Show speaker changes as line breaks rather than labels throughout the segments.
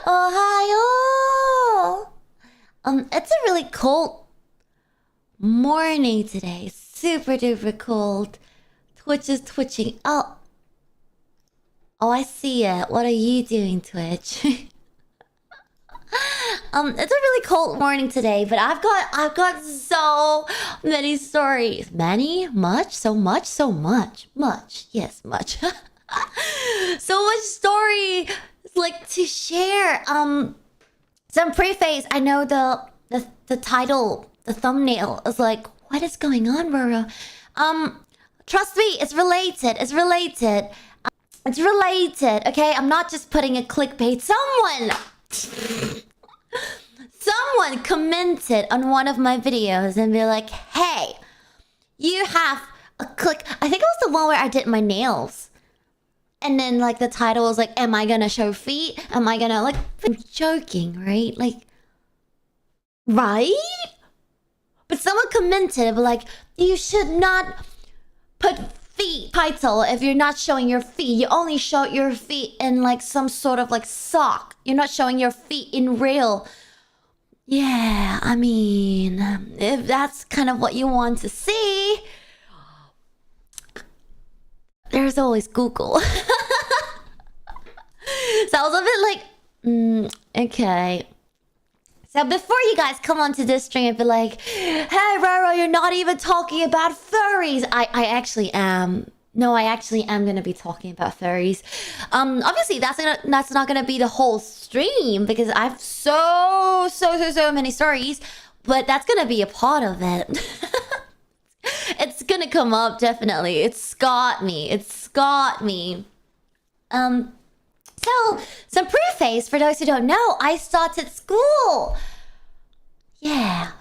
Ohio! It's a really cold morning today. Super duper cold. Twitch is twitching. Oh, I see it. What are you doing, Twitch? It's a really cold morning today, but I've got so many stories. Many? Much? So much? So much. Much. Yes, much. So much story like to share. Some preface. I know the title, the thumbnail is like, what is going on, Roro? Trust me, it's related. It's related. It's related. Okay, I'm not just putting a clickbait. Someone commented on one of my videos and be like, hey, you have a click. I think it was the one where I did my nails. And then like the title was like, am I gonna show feet? Am I gonna like... I'm joking, right? Like... Right? But someone commented like, you should not put feet title if you're not showing your feet. You only show your feet in like some sort of like sock. You're not showing your feet in real. Yeah, I mean, if that's kind of what you want to see, there's always Google. So I was a bit like, okay. So before you guys come onto this stream and be like, hey Roro, you're not even talking about furries. I actually am. No, I actually am gonna be talking about furries. Obviously that's not gonna be the whole stream because I have so many stories, but that's gonna be a part of it. It's gonna come up definitely. It's got me. So some preface for those who don't know, I started school. Yeah.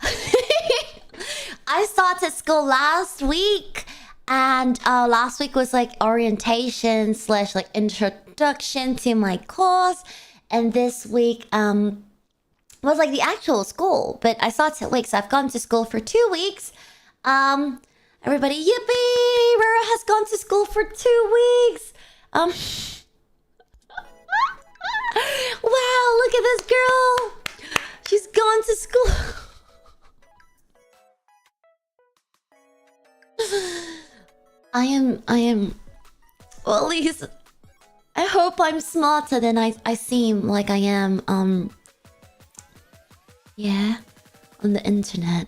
I started school last week. And last week was like orientation / like introduction to my course. And this week was like the actual school. But I started late, so I've gone to school for 2 weeks. Everybody, yippee! Roro has gone to school for 2 weeks. Wow, look at this girl. She's gone to school. I am, well, at least I hope I'm smarter than I seem like I am. Yeah, on the internet.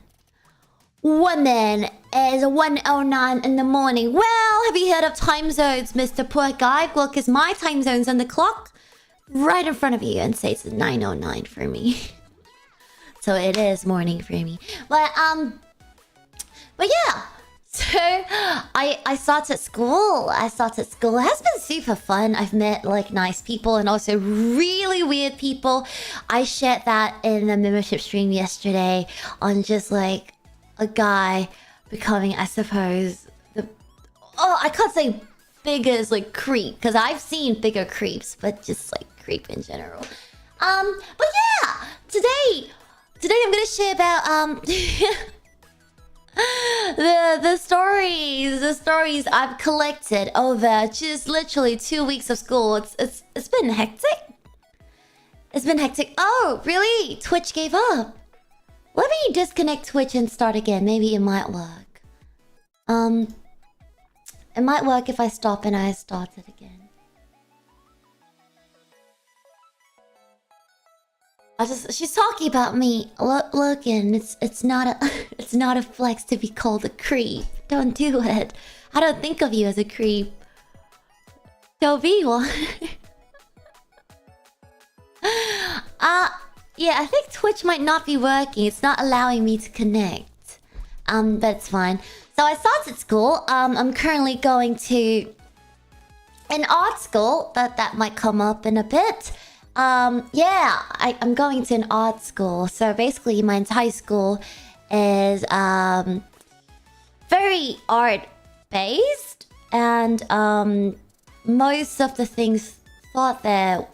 Woman is 1:09 in the morning. Well, have you heard of time zones, Mr. Poor Guy? Well, because my time zone's on the clock right in front of you and says it's 9:09 for me. So it is morning for me. But yeah. So I started school. It has been super fun. I've met like nice people and also really weird people. I shared that in the membership stream yesterday on just like a guy becoming, I suppose, I can't say biggest like creep because I've seen bigger creeps, but just like creep in general. But yeah, today I'm gonna share about the stories I've collected over just literally 2 weeks of school. It's been hectic. It's been hectic. Oh, really? Twitch gave up. Let me disconnect Twitch and start again. Maybe it might work. It might work if I stop and I start it again. She's talking about me. Look, and it's not a flex to be called a creep. Don't do it. I don't think of you as a creep. Don't be one. Yeah, I think Twitch might not be working. It's not allowing me to connect. But it's fine. So I started school. I'm currently going to an art school. That might come up in a bit. Yeah, I'm going to an art school. So basically my entire school is very art based, and most of the things thought there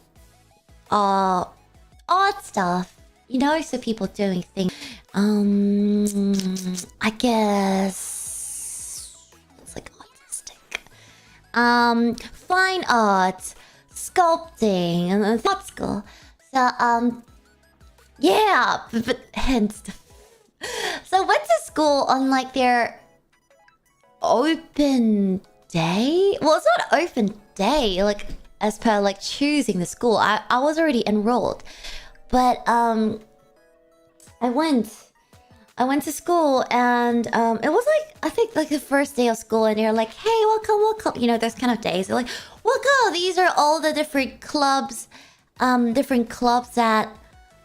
are art stuff, you know, so people doing things. I guess it's like artistic. Fine art. sculpting and art school. So yeah, but hence. So I went to school on like their open day. Well, it's not open day, like as per like choosing the school. I was already enrolled, but I went to school and it was like I think like the first day of school, and they're like, "Hey, welcome." You know, those kind of days. They're like, "Welcome. These are all the different clubs that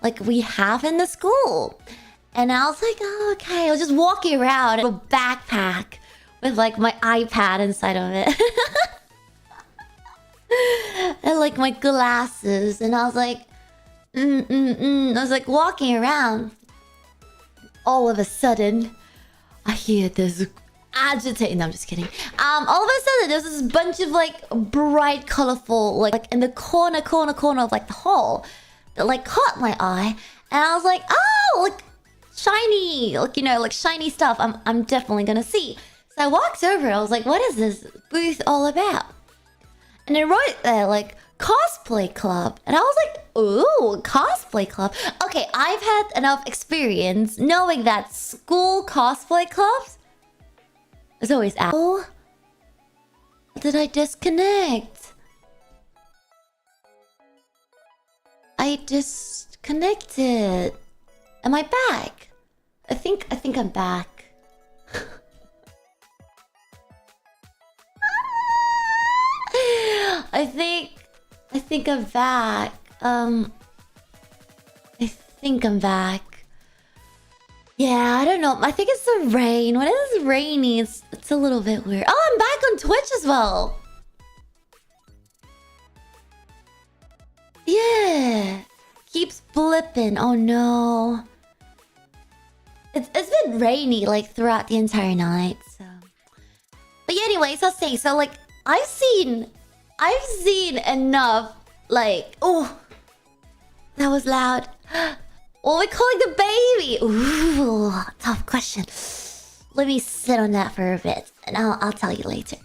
like we have in the school." And I was like, "Oh, okay." I was just walking around with a backpack with like my iPad inside of it. And like my glasses, and I was like, I was like walking around. All of a sudden, I hear this agitating. No, I'm just kidding. All of a sudden, there's this bunch of like bright, colorful, like in the corner of like the hall that like caught my eye, and I was like, "Oh, like shiny, like you know, like shiny stuff. I'm definitely gonna see." So I walked over. I was like, "What is this booth all about?" And they wrote there like cosplay club, and I was like, "Ooh, cosplay club." Okay, I've had enough experience knowing that school cosplay clubs is always out. Oh, did I disconnect? I disconnected. Am I back? I think I'm back. I think I'm back. I think I'm back. Yeah, I don't know. I think it's the rain. When it's rainy, it's a little bit weird. Oh, I'm back on Twitch as well. Yeah. Keeps blipping. Oh no. It's been rainy like throughout the entire night, so. But yeah, anyways, I'll say so like I've seen enough like oh, that was loud. What are we calling the baby? Ooh, tough question. Let me sit on that for a bit, and I'll tell you later.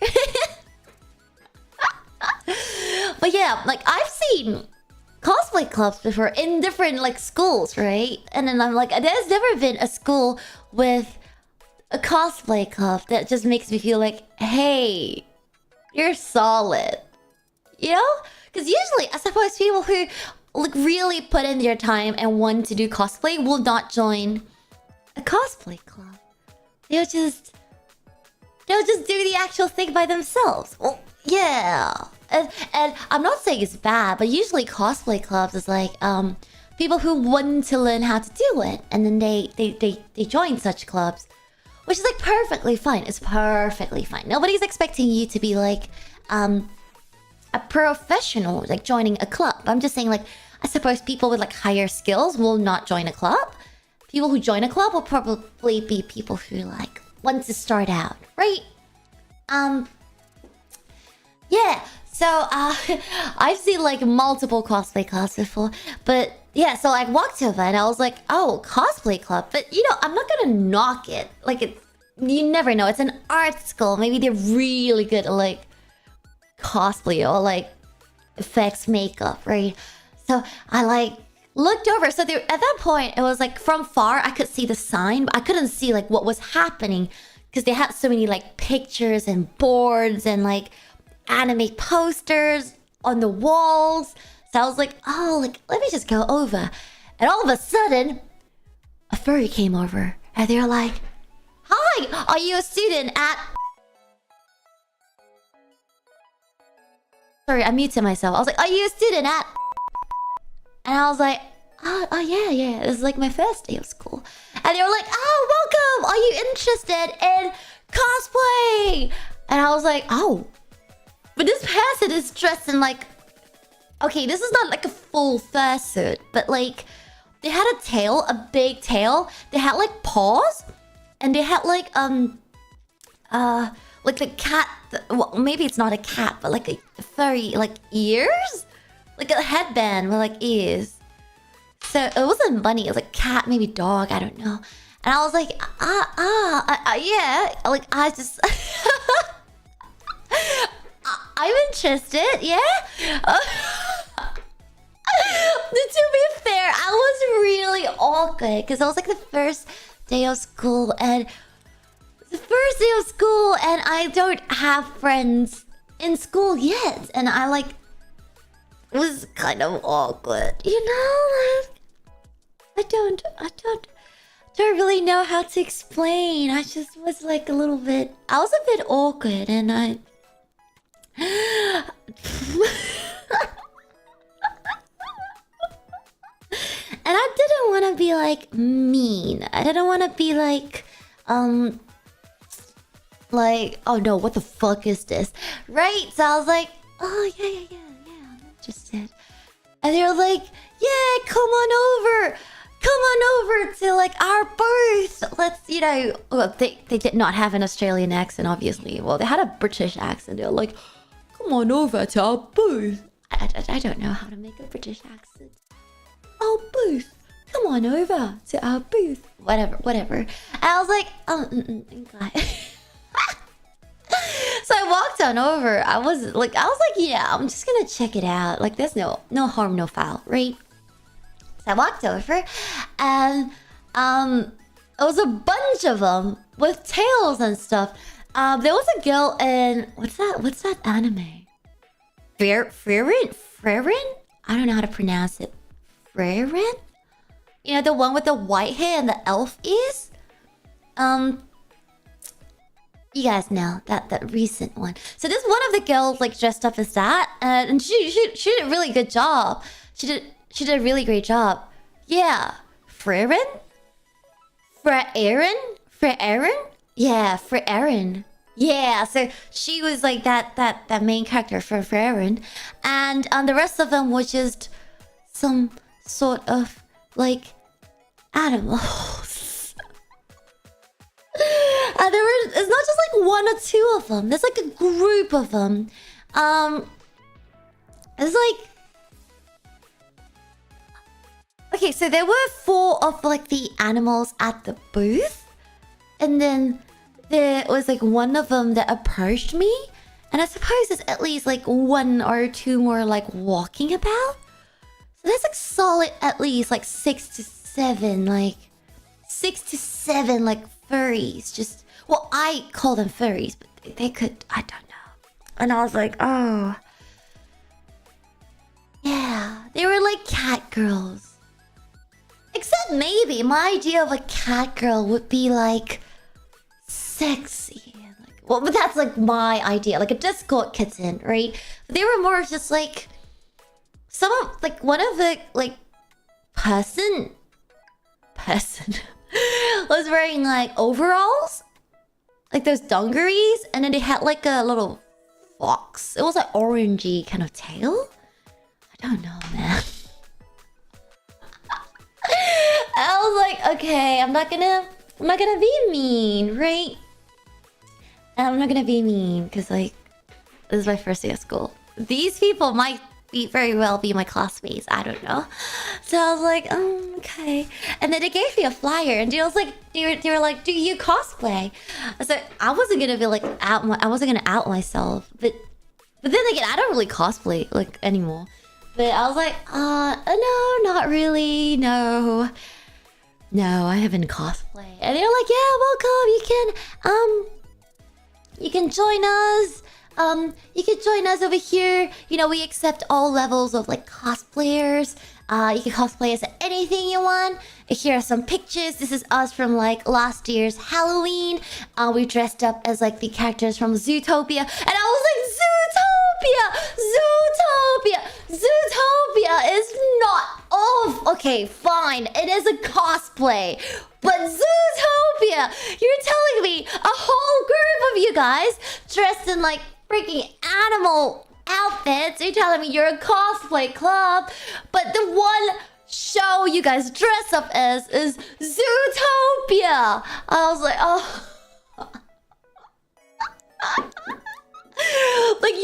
But yeah, like I've seen cosplay clubs before in different like schools, right? And then I'm like, there's never been a school with a cosplay club that just makes me feel like, hey, you're solid, you know? Because usually, I suppose people who like really put in their time and want to do cosplay will not join a cosplay club. They'll just do the actual thing by themselves. Well, yeah. And I'm not saying it's bad, but usually cosplay clubs is like people who want to learn how to do it, and then they join such clubs, which is like perfectly fine. It's perfectly fine. Nobody's expecting you to be like a professional, like joining a club. I'm just saying, like, I suppose people with like higher skills will not join a club. People who join a club will probably be people who like want to start out, right? Yeah. So I've seen like multiple cosplay clubs before, but yeah. So I walked over and I was like, "Oh, cosplay club," but you know, I'm not gonna knock it. Like, you never know. It's an art school. Maybe they're really good at like cosplay or like effects, makeup, right? So I like looked over. So there, at that point, it was like from far I could see the sign, but I couldn't see like what was happening because they had so many like pictures and boards and like anime posters on the walls. So I was like, oh, like let me just go over. And all of a sudden, a furry came over and they were like, "Hi, are you a student at..." Sorry, I muted myself. I was like, "Are you a student at..." And I was like, oh yeah. This is like my first day of school. And they were like, "Oh, welcome. Are you interested in cosplay?" And I was like, oh. But this person is dressed in like... Okay, this is not like a full fursuit, but like... They had a tail, a big tail. They had like paws. And they had like, like a cat... Well, maybe it's not a cat, but like a furry, like ears? Like a headband with like ears. So it wasn't bunny, it was like cat, maybe dog, I don't know. And I was like, yeah. Like I just... I'm interested, yeah? To be fair, I was really awkward because it was like the first day of school and I don't have friends in school yet, and I like was kind of awkward, you know? Like I don't really know how to explain. I just was like I was a bit awkward, and I and I didn't want to be like mean. I didn't want to be like oh no, what the fuck is this? Right? So I was like, oh yeah, I'm interested. And they were like, yeah, come on over to like our booth. Let's, you know, well, they did not have an Australian accent, obviously. Well, they had a British accent. They were like, come on over to our booth. I don't know how to make a British accent. Our booth. Come on over to our booth. Whatever. And I was like, okay. So I walked on over. I was like, yeah, I'm just gonna check it out. Like, there's no harm, no foul, right? So I walked over, and it was a bunch of them with tails and stuff. There was a girl in what's that anime? Frieren? I don't know how to pronounce it. Frieren? You know, the one with the white hair and the elf ears? You guys know that recent one. So this one of the girls like dressed up as that, and she did a really good job. She did a really great job. Yeah, Frieren? Yeah, Frieren. Yeah, so she was like that main character for Frieren, and the rest of them was just some sort of like animals. It's not just like one or two of them. There's like a group of them. It's like, okay, so there were 4 of like the animals at the booth, and then there was like one of them that approached me, and I suppose there's at least like 1 or 2 more like walking about. So there's like solid at least like 6 to 7 like furries. Just, well, I call them furries, but they could, I don't know. And I was like, oh yeah, they were like cat girls. Except maybe my idea of a cat girl would be like sexy and like, well, but that's like my idea, like a Discord kitten, right? But they were more just like one of the like person was wearing like overalls, like those dungarees, and then they had like a little fox. It was like orangey kind of tail. I don't know, man. I was like, okay, I'm not gonna be mean, right? I'm not gonna be mean because like this is my first day of school. These people might very well be my classmates. I don't know. So I was like, oh, okay. And then they gave me a flyer, and they were like, do you cosplay? So I wasn't gonna be like I wasn't gonna out myself, but then again, I don't really cosplay like anymore. But I was like, no, not really. No, I haven't cosplay. And they were like, yeah, welcome. You can join us. You can join us over here. You know, we accept all levels of like cosplayers. You can cosplay as anything you want. Here are some pictures. This is us from like last year's Halloween. We dressed up as like the characters from Zootopia, and I was like, Zootopia is not off. Okay, fine, it is a cosplay, but Zootopia, you're telling me a whole group of you guys dressed in like freaking animal outfits, you're telling me you're a cosplay club, but the one show you guys dress up as is Zootopia. I was like, oh. Like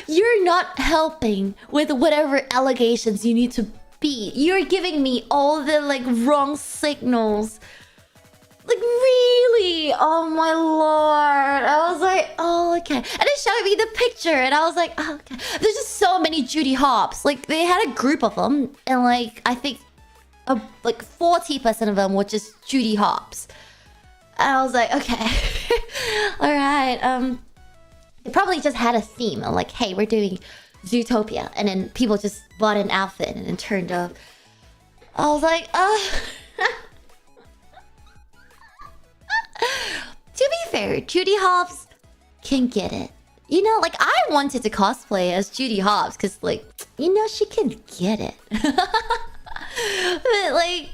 you're not helping with whatever allegations you need to be. You're giving me all the like wrong signals. Like, really? Oh my lord. I was like, oh, okay. And it showed me the picture, and I was like, oh, okay. There's just so many Judy Hopps. Like, they had a group of them, and like, I think like 40% of them were just Judy Hopps. And I was like, okay. Alright, they probably just had a theme. I'm like, hey, we're doing Zootopia. And then people just bought an outfit and then turned up. I was like, to be fair, Judy Hopps can get it. You know, like, I wanted to cosplay as Judy Hopps because, like, you know, she can get it. But, like,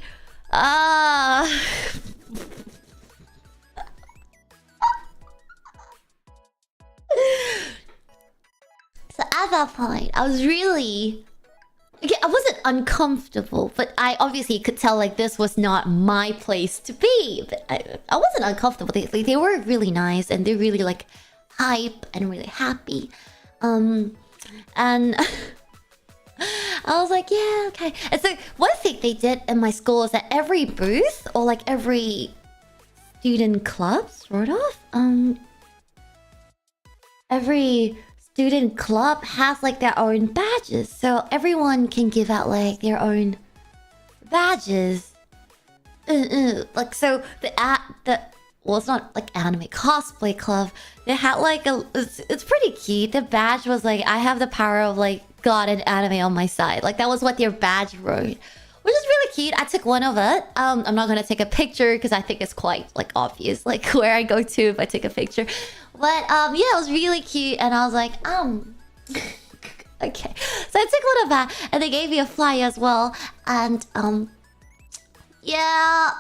so at that point, I was really... Okay, I wasn't uncomfortable, but I obviously could tell, like, this was not my place to be. But I wasn't uncomfortable. They were really nice, and they're really, like, hype and really happy. And I was like, yeah, okay. And so one thing they did in my school is that every booth, or like every student club, sort of, every student club has like their own badges, so everyone can give out like their own badges. Like, so well, it's not like anime cosplay club. They had like it's pretty cute. The badge was like, I have the power of like God and anime on my side. Like, that was what their badge wrote, which is really cute. I took one of it. I'm not gonna take a picture because I think it's quite like obvious, like where I go to if I take a picture. But yeah, it was really cute, and I was like, okay. So I took one of that, and they gave me a flyer as well, and yeah,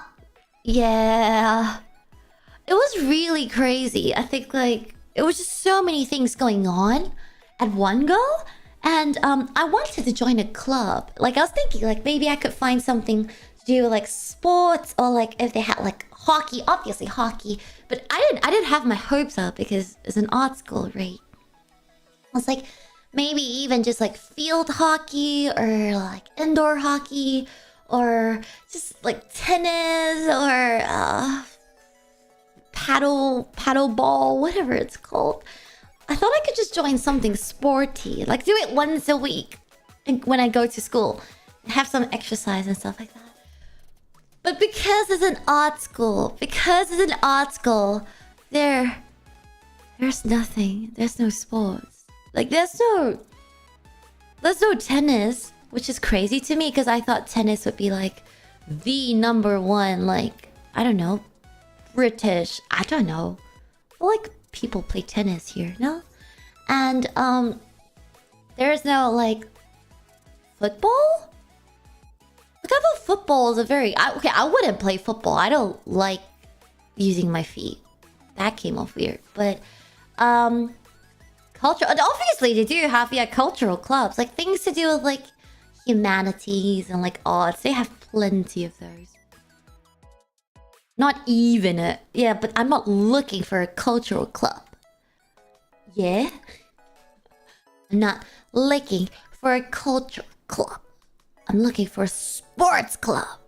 it was really crazy. I think like it was just so many things going on at one go, and I wanted to join a club. Like, I was thinking like maybe I could find something to do with like sports, or like if they had like hockey, obviously hockey. But I didn't have my hopes up because it's an art school, right? I was like, maybe even just like field hockey, or like indoor hockey, or just like tennis, or paddle ball, whatever it's called. I thought I could just join something sporty, like do it once a week when I go to school, have some exercise and stuff like that. But because it's an art school, there's nothing. There's no sports. Like, there's no tennis, which is crazy to me because I thought tennis would be like the number one, like, I don't know, British, I don't know. Like, people play tennis here, no? And there's no like football? Like, I thought football is a very... okay, I wouldn't play football. I don't like using my feet. That came off weird. But, cultural... Obviously, they do have, yeah, cultural clubs. Like, things to do with, like, humanities and, like, arts. They have plenty of those. Not even a... Yeah, but I'm not looking for a cultural club. Yeah? I'm not looking for a cultural club. I'm looking for a sports club.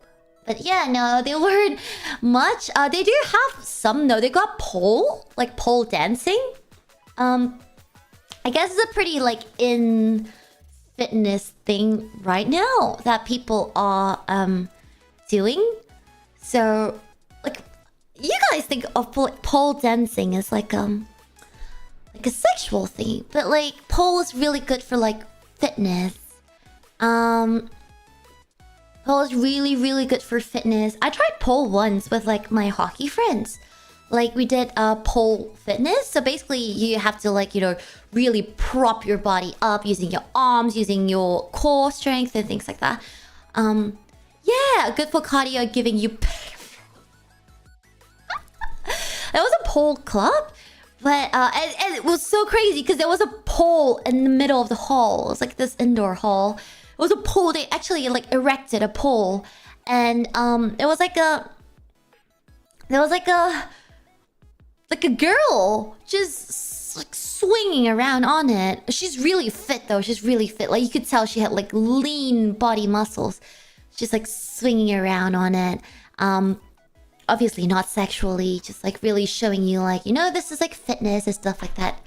But yeah, no, they weren't much. They do have some, though. They got pole, like pole dancing. I guess it's a pretty like in fitness thing right now that people are doing. So like, you guys think of pole dancing as like a sexual thing, but like pole is really good for like fitness. Pole is really, really good for fitness. I tried pole once with like my hockey friends. Like, we did pole fitness. So basically you have to like, you know, really prop your body up using your arms, using your core strength and things like that. Yeah, good for cardio, giving you... There was a pole club, but and it was so crazy because there was a pole in the middle of the hall. It was like this indoor hall. It was a pole. They actually like erected a pole, and it was like a girl just like swinging around on it. She's really fit though. She's really fit. Like, you could tell she had like lean body muscles. She's like swinging around on it. obviously not sexually, just like really showing you like, you know, this is like fitness and stuff like that.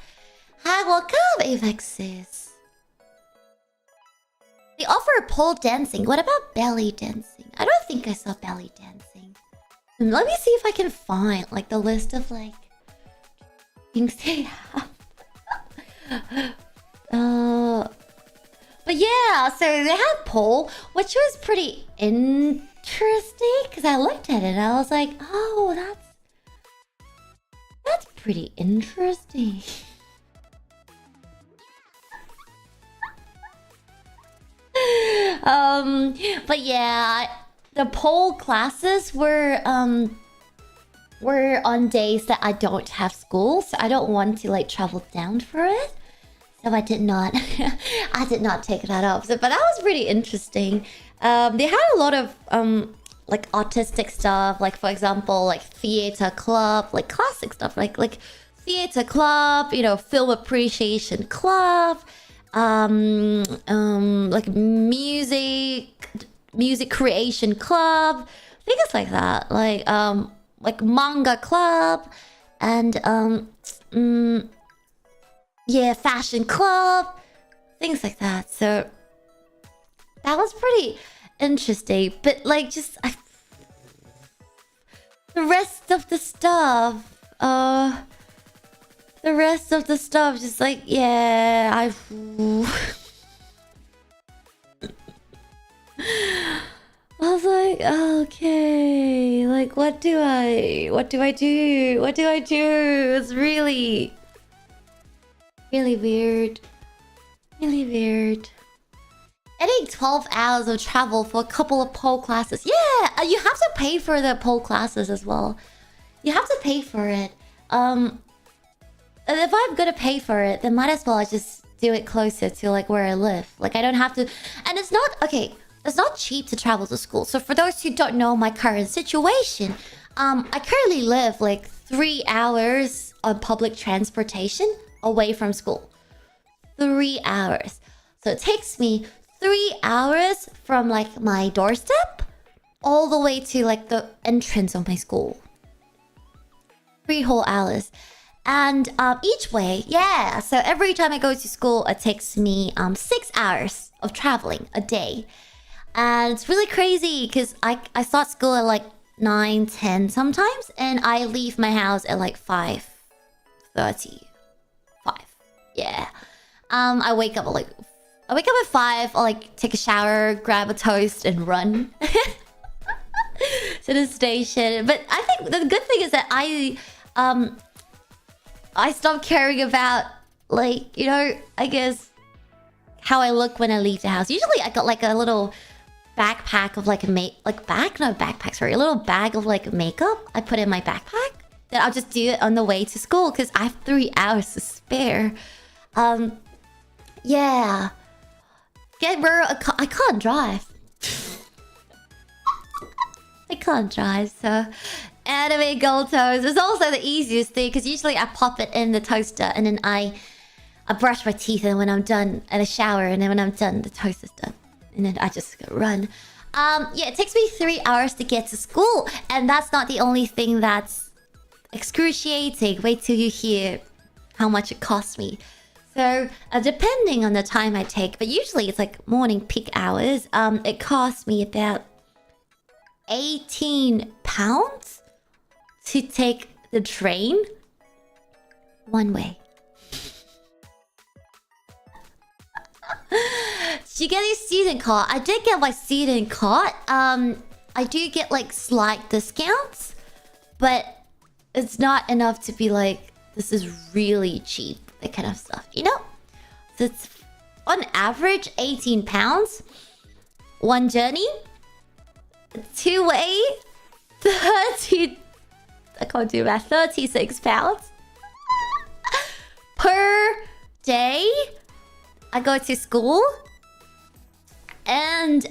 Hi, welcome, Avexes. They offer pole dancing. What about belly dancing? I don't think I saw belly dancing. Let me see if I can find like the list of like things they have. But yeah, so they had pole, which was pretty interesting because I looked at it and I was like, oh, that's pretty interesting. But yeah, the pole classes were on days that I don't have school, so I don't want to like travel down for it. So I did not take that up. So, but that was pretty interesting. They had a lot of like artistic stuff, like for example, like theater club, like classic stuff, like theater club, you know, film appreciation club, like music creation club, things like that, like manga club, and yeah, fashion club, things like that. So that was pretty interesting. But like, just the rest of the stuff, just like, yeah, I was like, okay, like, what do I do? It's really weird. Really weird. Adding 12 hours of travel for a couple of pole classes. Yeah, you have to pay for the pole classes as well. You have to pay for it. And if I'm gonna pay for it, then might as well I just do it closer to like where I live. Like I don't have to. And it's not okay. It's not cheap to travel to school. So for those who don't know my current situation, I currently live like 3 hours on public transportation away from school. 3 hours. So it takes me 3 hours from like my doorstep all the way to like the entrance of my school. 3 whole hours. And each way, yeah. So every time I go to school, it takes me 6 hours of traveling a day. And it's really crazy because I start school at like 9, 10 sometimes, and I leave my house at like 5:30. Yeah. I wake up at 5. I'll like take a shower, grab a toast, and run to the station. But I think the good thing is that I stopped caring about like, you know, I guess how I look when I leave the house. Usually I got like a little backpack of like a a little bag of like makeup I put in my backpack. Then I'll just do it on the way to school because I have 3 hours to spare. Yeah. Get Roro I can't drive. I can't drive, so anime gold toast is also the easiest thing because usually I pop it in the toaster and then I brush my teeth, and when I'm done, and I shower, and then when I'm done, the toast is done. And then I just go run. Yeah, it takes me 3 hours to get to school, and that's not the only thing that's excruciating. Wait till you hear how much it costs me. So, depending on the time I take, but usually it's like morning peak hours, it costs me about £18 to take the train one way. Did you get your student card? I did get my student card. I do get like slight discounts, but it's not enough to be like, this is really cheap, that kind of stuff, you know? So it's on average £18. One journey, 2-way, 30. I can't do math. £36 per day. I go to school, and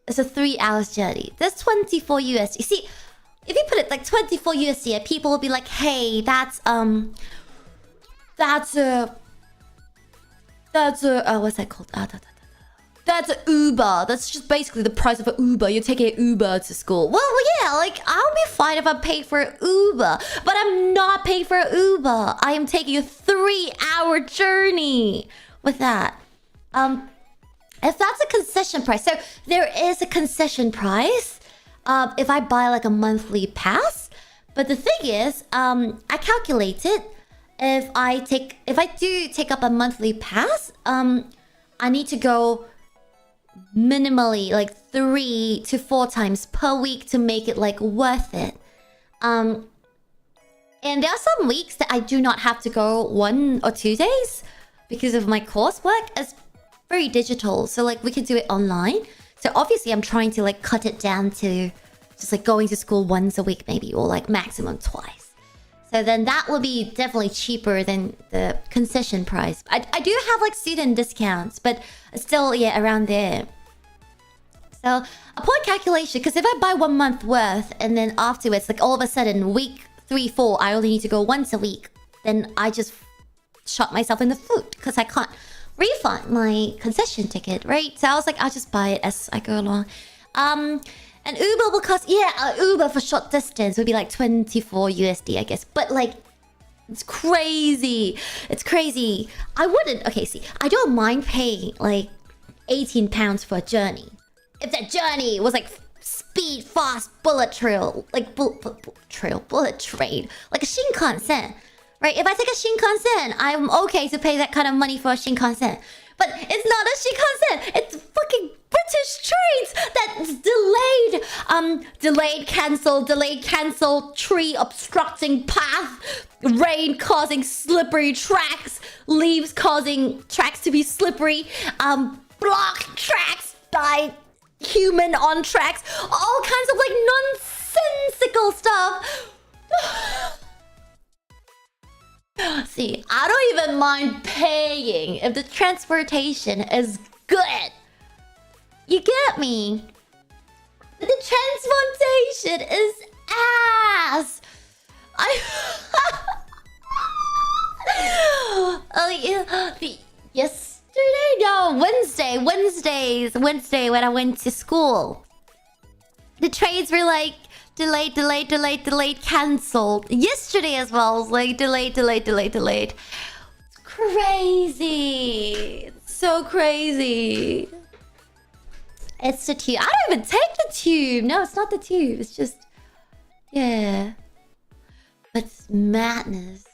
it's a 3 hours journey. That's 24 USD. See, if you put it like 24 USD, people will be like, "Hey, that's a what's that called? that's an Uber. That's just basically the price of an Uber. You're taking an Uber to school. Well, yeah, like, I'll be fine if I'm paid for an Uber. But I'm not paid for an Uber. I am taking a 3-hour journey with that. If that's a concession price. So, there is a concession price if I buy, like, a monthly pass. But the thing is, I calculated if I do take up a monthly pass, I need to go minimally like 3 to 4 times per week to make it like worth it. And there are some weeks that I do not have to go 1 or 2 days because of my coursework. It's very digital, so like we can do it online. So obviously I'm trying to like cut it down to just like going to school once a week maybe, or like maximum twice. So then that will be definitely cheaper than the concession price. I do have like student discounts, but still, yeah, around there. So upon calculation, because if I buy 1 month worth and then afterwards, like all of a sudden, week 3, 4, I only need to go once a week, then I just shot myself in the foot because I can't refund my concession ticket, right? So I was like, I'll just buy it as I go along. And Uber will cost... Yeah, Uber for short distance would be like 24 USD, I guess. But like, it's crazy. It's crazy. I wouldn't... Okay, see, I don't mind paying like 18 pounds for a journey. If that journey was like speed, fast, bullet trail, like bullet train, like a Shinkansen, right? If I take a Shinkansen, I'm okay to pay that kind of money for a Shinkansen. But it's not a Shinkansen. It's fucking British trains that's delayed, cancelled, tree obstructing path, rain causing slippery tracks, leaves causing tracks to be slippery, blocked tracks by human on tracks, all kinds of like nonsensical stuff. See, I don't even mind paying if the transportation is good. You get me? But the transportation is ass. Yesterday? No, Wednesday when I went to school. The trains were like delayed, cancelled. Yesterday as well was like delayed. It's crazy. It's so crazy. It's the tube. I don't even take the tube. No, it's not the tube. It's just... Yeah. But it's madness.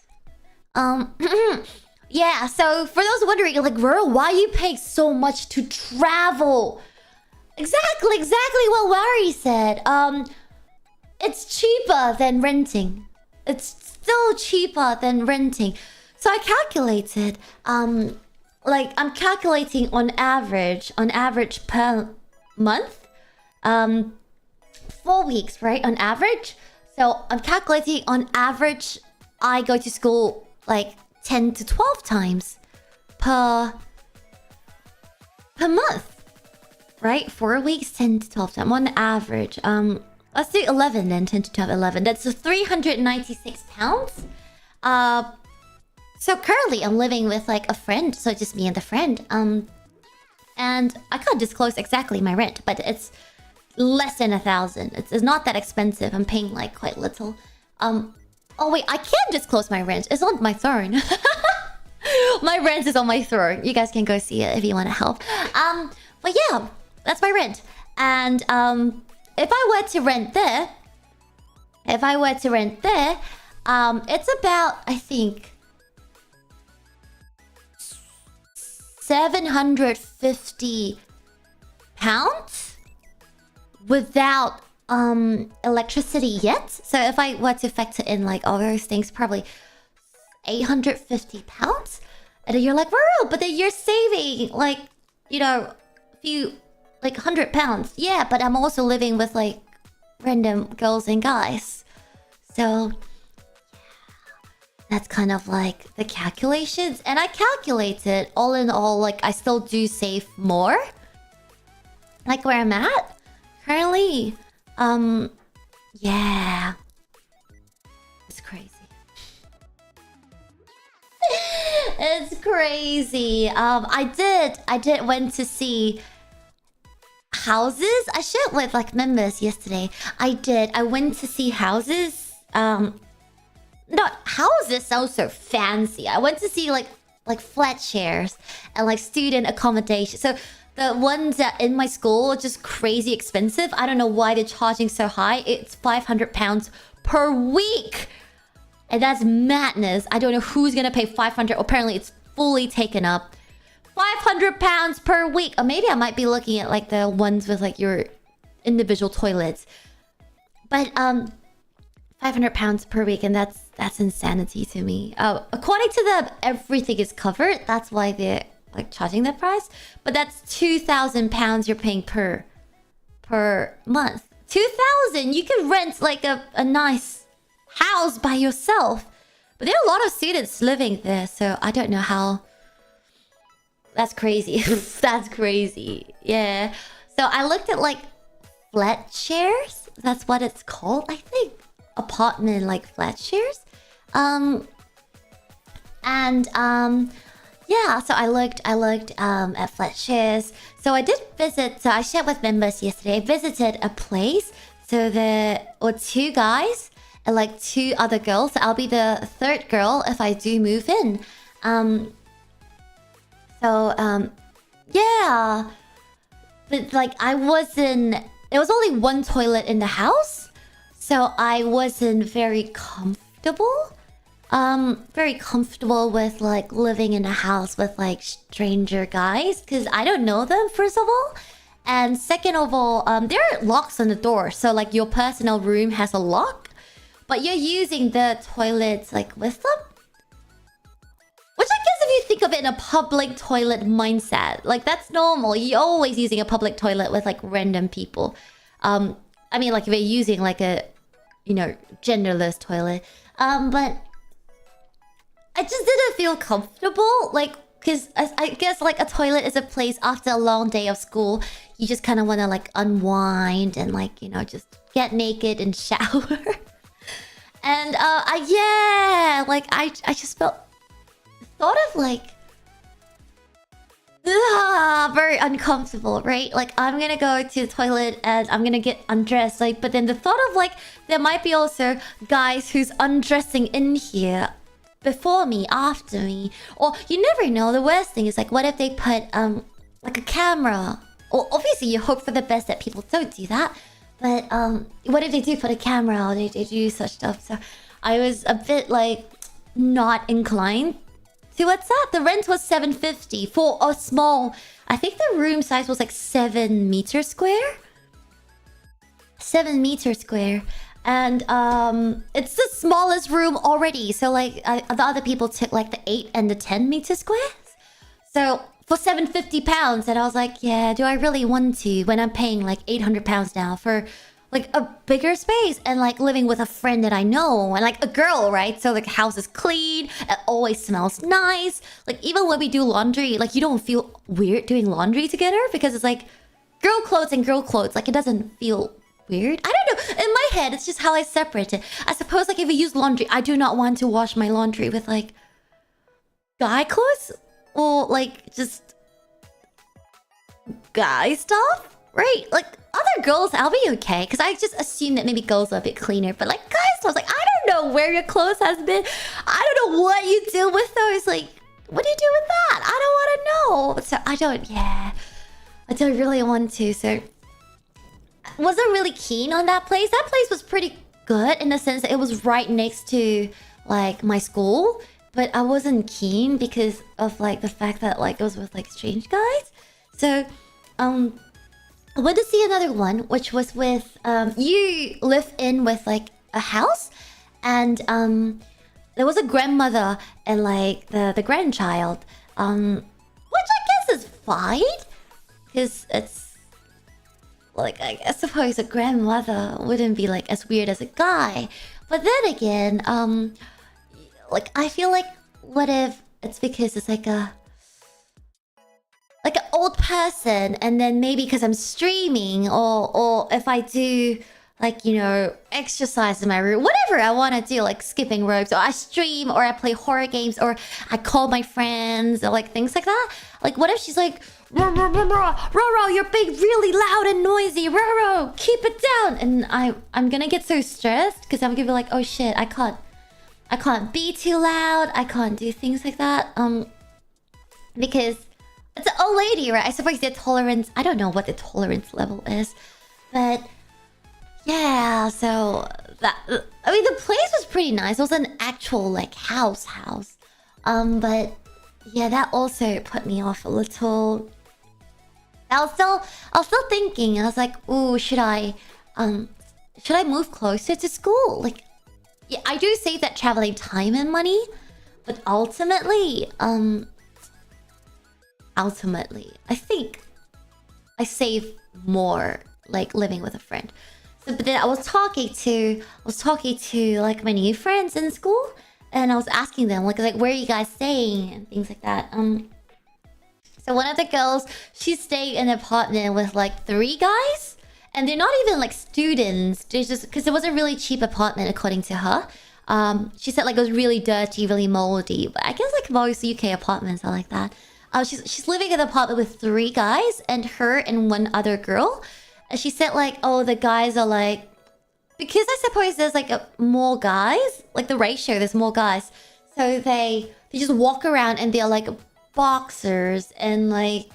Yeah, so for those wondering, like, Roro, why you pay so much to travel? Exactly what Wari said. It's cheaper than renting. It's still cheaper than renting. So I calculated, like, I'm calculating on average per month, 4 weeks, right, on average. So I'm calculating on average I go to school like 10 to 12 times per month, right? 4 weeks, 10 to 12 times on average. Let's do 11 then. 10 to 12, 11. That's 396 pounds. So currently I'm living with like a friend, so just me and the friend. And I can't disclose exactly my rent, but it's less than 1,000. It's not that expensive. I'm paying like quite little. Oh wait, I can't disclose my rent. It's on my throne. My rent is on my throne. You guys can go see it if you want to help. But yeah, that's my rent. And if I were to rent there, it's about, I think, 750 pounds without electricity yet. So if I were to factor in like all those things, probably 850 pounds. And then you're like, Roro, but then you're saving like, you know, a few, like 100 pounds. Yeah, but I'm also living with like random girls and guys. So that's kind of like the calculations. And I calculated all in all, like I still do save more. Like where I'm at currently. Yeah. It's crazy. It's crazy. I did went to see houses. I shared with like members yesterday. I went to see houses. Not houses sounds so fancy. I went to see like flat shares and like student accommodation. So the ones that in my school are just crazy expensive. I don't know why they're charging so high. It's £500 per week. And that's madness. I don't know who's gonna pay 500. Apparently it's fully taken up. £500 per week. Or maybe I might be looking at like the ones with like your individual toilets. But £500 per week, and that's insanity to me. According to them, everything is covered. That's why they're like charging that price. But that's £2,000 you're paying per month. 2,000. You can rent like a nice house by yourself. But there are a lot of students living there, so I don't know how. That's crazy. That's crazy. Yeah. So I looked at like flat shares. That's what it's called, I think. Apartment like flat shares. Yeah, so I looked at flat shares. So I did visit, so I shared with members yesterday. I visited a place. So there were 2 guys and like 2 other girls. So I'll be the 3rd girl if I do move in. Yeah. But like I wasn't, there was only 1 toilet in the house. So I wasn't very comfortable. Very comfortable with like living in a house with like stranger guys. Because I don't know them, first of all. And second of all, there are locks on the door. So like your personal room has a lock. But you're using the toilets like with them. Which I guess if you think of it in a public toilet mindset, like that's normal. You're always using a public toilet with like random people. I mean, like if you're using like a, you know, genderless toilet. But I just didn't feel comfortable. Like, because I guess like a toilet is a place after a long day of school. You just kind of want to like unwind and like, you know, just get naked and shower. And yeah, like I just thought of like very uncomfortable, right? Like I'm gonna go to the toilet and I'm gonna get undressed, like, but then the thought of like there might be also guys who's undressing in here before me, after me, or you never know. The worst thing is like, what if they put like a camera? Or obviously you hope for the best that people don't do that, but what if they do put a camera or they do such stuff? So I was a bit like not inclined to what's that. The rent was $750 for a small, I think the room size was like 7 meters square. 7 meters square. And it's the smallest room already. So like the other people took like the 8 and the 10 meter squares. So for £750, and I was like, yeah, do I really want to when I'm paying like £800 now for like a bigger space and like living with a friend that I know and like a girl, right? So like the house is clean, it always smells nice. Like even when we do laundry, like you don't feel weird doing laundry together because it's like girl clothes and girl clothes. Like it doesn't feel weird. I don't know. In my head, it's just how I separate it. I suppose like if I use laundry, I do not want to wash my laundry with like guy clothes or like just guy stuff, right? Like other girls, I'll be okay because I just assume that maybe girls are a bit cleaner. But like guy stuff, like I don't know where your clothes has been. I don't know what you do with those. Like, what do you do with that? I don't want to know. So I don't really want to. So I wasn't really keen on that place. That place was pretty good in the sense that it was right next to like my school, but I wasn't keen because of like the fact that like it was with like strange guys. So I went to see another one, which was with you live in with like a house, and there was a grandmother and like the grandchild, which I guess is fine because it's like I suppose a grandmother wouldn't be like as weird as a guy. But then again, like I feel like what if it's because it's like an old person, and then maybe because I'm streaming, or if I do like, you know, exercise in my room, whatever I want to do, like skipping ropes, or I stream, or I play horror games, or I call my friends, or like things like that. Like what if she's like, Roro, you're being really loud and noisy. Roro, keep it down. And I'm gonna get so stressed because I'm gonna be like, oh shit, I can't be too loud. I can't do things like that. Because it's an old lady, right? I suppose their tolerance, I don't know what the tolerance level is, but yeah, so that, I mean, the place was pretty nice. It was an actual like house. But yeah, that also put me off a little. I was still thinking. I was like, ooh, should I move closer to school? Like, yeah, I do save that traveling time and money, but ultimately, I think I save more like living with a friend. So, but then I was talking to like my new friends in school, and I was asking them like where are you guys staying and things like that. So one of the girls, she's staying in an apartment with like 3 guys, and they're not even like students. They're just because it was a really cheap apartment according to her. She said like it was really dirty, really moldy. But I guess like most UK apartments are like that. She's living in an apartment with 3 guys and her and 1 other girl. And she said like, oh, the guys are like, because I suppose there's like more guys, like the ratio, there's more guys. So they just walk around and they're like boxers and like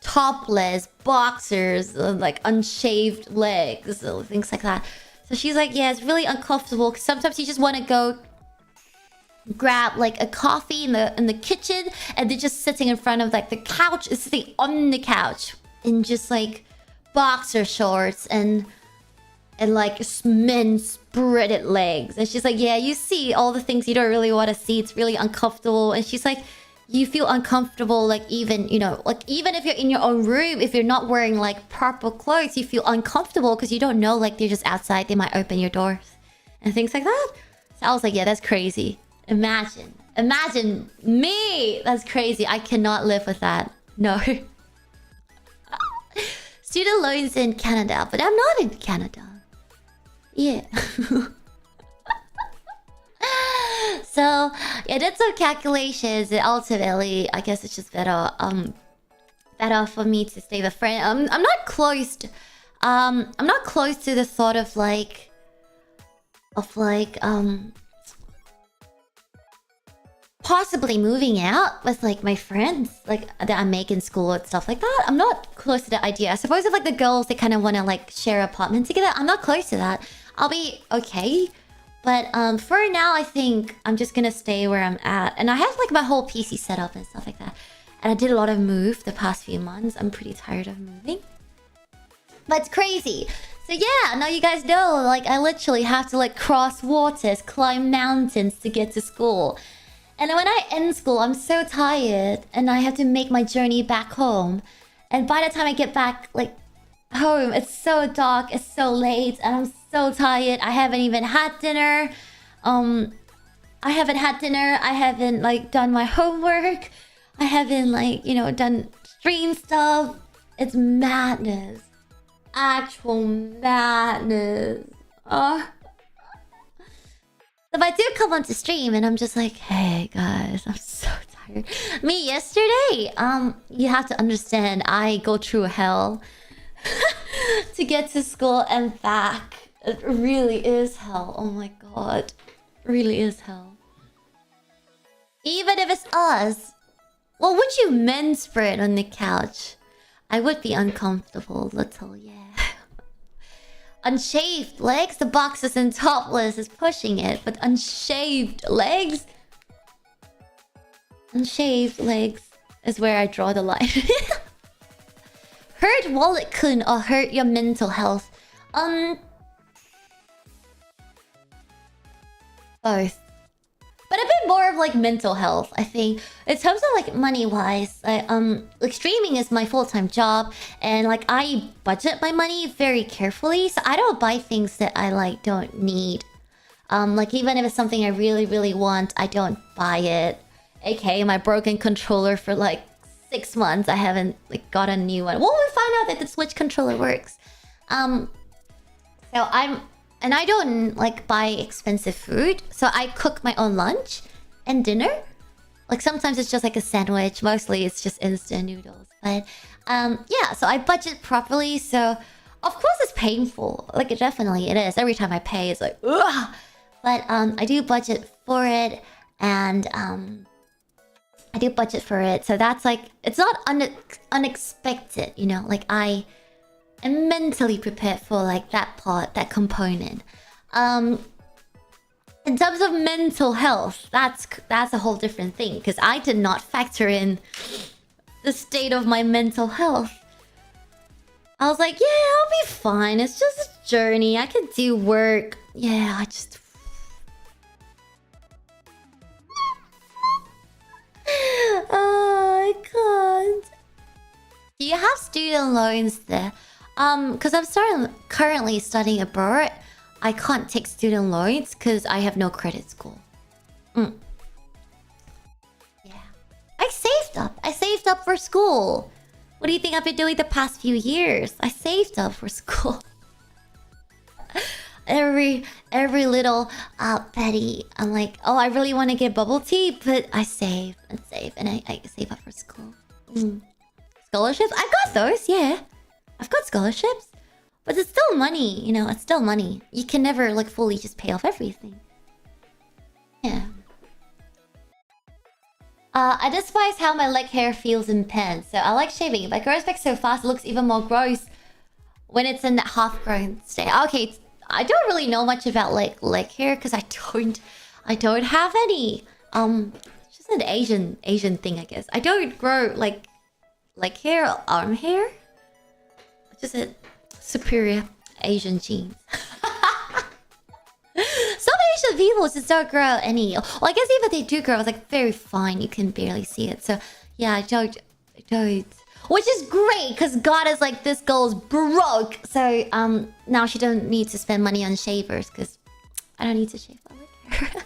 topless boxers, like unshaved legs, things like that. So she's like, yeah, it's really uncomfortable because sometimes you just want to go grab like a coffee in the kitchen, and they're just sitting in front of like the couch, sitting on the couch in just like boxer shorts and like men's spreaded legs. And she's like, yeah, you see all the things you don't really want to see. It's really uncomfortable. And she's like, you feel uncomfortable, like even, you know, like even if you're in your own room, if you're not wearing like proper clothes, you feel uncomfortable because you don't know, like they're just outside, they might open your doors and things like that. So I was like, yeah, that's crazy. Imagine me. That's crazy. I cannot live with that. No. Student loans in Canada, but I'm not in Canada. Yeah. So yeah, did some calculations, and ultimately, I guess it's just better for me to stay with a friend. I'm not close to the thought of like possibly moving out with like my friends like that I make in school and stuff like that. I'm not close to that idea. I suppose if like the girls, they kind of want to like share an apartment together, I'm not close to that. I'll be okay. But for now, I think I'm just gonna stay where I'm at. And I have like my whole PC set up and stuff like that. And I did a lot of move the past few months. I'm pretty tired of moving. But it's crazy. So yeah, now you guys know, like I literally have to like cross waters, climb mountains to get to school. And when I end school, I'm so tired and I have to make my journey back home. And by the time I get back like home, it's so dark, it's so late, and I'm so tired. I haven't even had dinner. I haven't like done my homework. I haven't like, you know, done stream stuff. It's madness. Actual madness. If I do come onto stream and I'm just like, hey guys, I'm so tired. Me yesterday, you have to understand, I go through hell to get to school and back. It really is hell. Oh my god. It really is hell. Even if it's us. Well, would you men spread on the couch? I would be uncomfortable a little, yeah. Unshaved legs, the boxers and topless is pushing it, but unshaved legs? Unshaved legs is where I draw the line. Hurt wallet-kun or hurt your mental health? Both. But a bit more of like mental health, I think. In terms of like money-wise, like streaming is my full-time job, and like I budget my money very carefully, so I don't buy things that I like don't need. Like even if it's something I really, really want, I don't buy it. Okay, my broken controller for like 6 months, I haven't like got a new one. Well, we find out that the Switch controller works. And I don't like buy expensive food, so I cook my own lunch and dinner. Like sometimes it's just like a sandwich. Mostly it's just instant noodles. But yeah, so I budget properly. So of course it's painful. Like it definitely it is. Every time I pay, it's like ugh. But I do budget for it, and I do budget for it. So that's like it's not unexpected, you know. Like I am mentally prepared for like that part, that component. In terms of mental health, that's a whole different thing, because I did not factor in the state of my mental health. I was like, yeah, I'll be fine. It's just a journey. I can do work. Yeah, I just... oh, I can't. Do you have student loans there? Because I'm currently studying abroad. I can't take student loans because I have no credit score. Yeah. I saved up. I saved up for school. What do you think I've been doing the past few years? I saved up for school. every little penny. I'm like, oh, I really want to get bubble tea, but I save and save, and I save up for school. Scholarships? I got those, yeah. I've got scholarships. But it's still money, you know, it's still money. You can never, like, fully just pay off everything. Yeah. I despise how my leg hair feels in pants, so I like shaving. If it grows back so fast, it looks even more gross when it's in that half-grown state. Okay, I don't really know much about, like, leg hair, because I don't have any. It's just an Asian thing, I guess. I don't grow, like, leg hair or arm hair. It's just a... superior Asian genes. Some Asian people just don't grow any. Well, I guess even if they do grow, it's like very fine. You can barely see it. So yeah, I don't. Which is great, because God is like, this girl's broke. So now she don't need to spend money on shavers, because I don't need to shave my hair.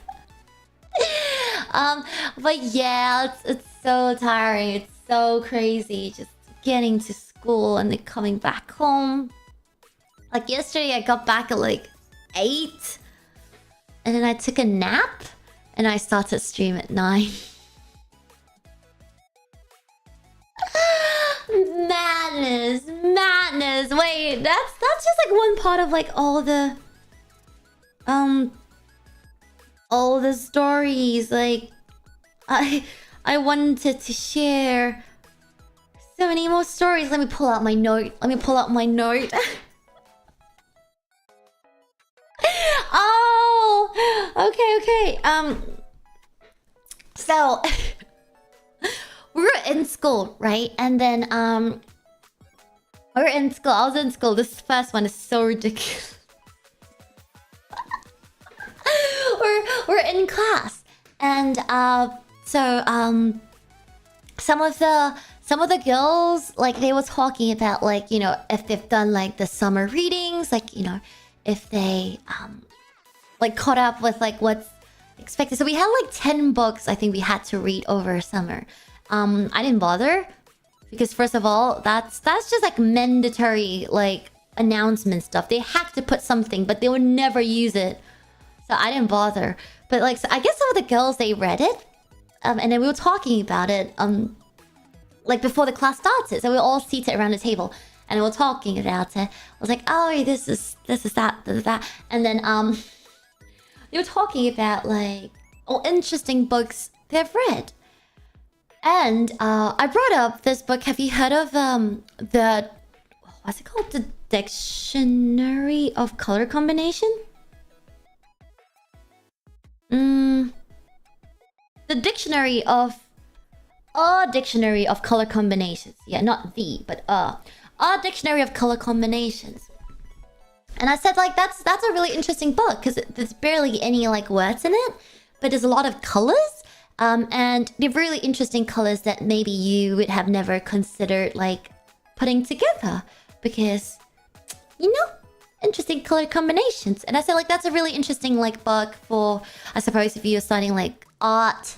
But yeah, it's so tiring. It's so crazy. Just getting to school and then coming back home. Like yesterday, I got back at like 8. And then I took a nap. And I started stream at 9. Madness. Wait, that's just like one part of like all the stories. Like I wanted to share so many more stories. Let me pull out my note. Oh, okay. So we were in school, right? And then we were in school. I was in school. This first one is so ridiculous. we're in class, and so some of the girls, like, they were talking about, like, you know, if they've done like the summer readings, like, you know, if they like caught up with like what's expected. So we had like 10 books I think we had to read over summer. I didn't bother, because first of all, that's just like mandatory like announcement stuff. They have to put something, but they would never use it. So I didn't bother. But like, so I guess some of the girls, they read it. And then we were talking about it like before the class started. So we were all seated around the table and we were talking about it. I was like, oh, this is that. And then they were talking about like interesting books they've read. And I brought up this book. Have you heard of the, what's it called? The Dictionary of Color Combination? The Dictionary of... A Dictionary of Color Combinations. Yeah, not the, but A Dictionary of Color Combinations. And I said, like, that's a really interesting book, because there's barely any, like, words in it, but there's a lot of colors. And they're really interesting colors that maybe you would have never considered, like, putting together. Because, you know, interesting color combinations. And I said, like, that's a really interesting, like, book for, I suppose, if you're studying, like, art,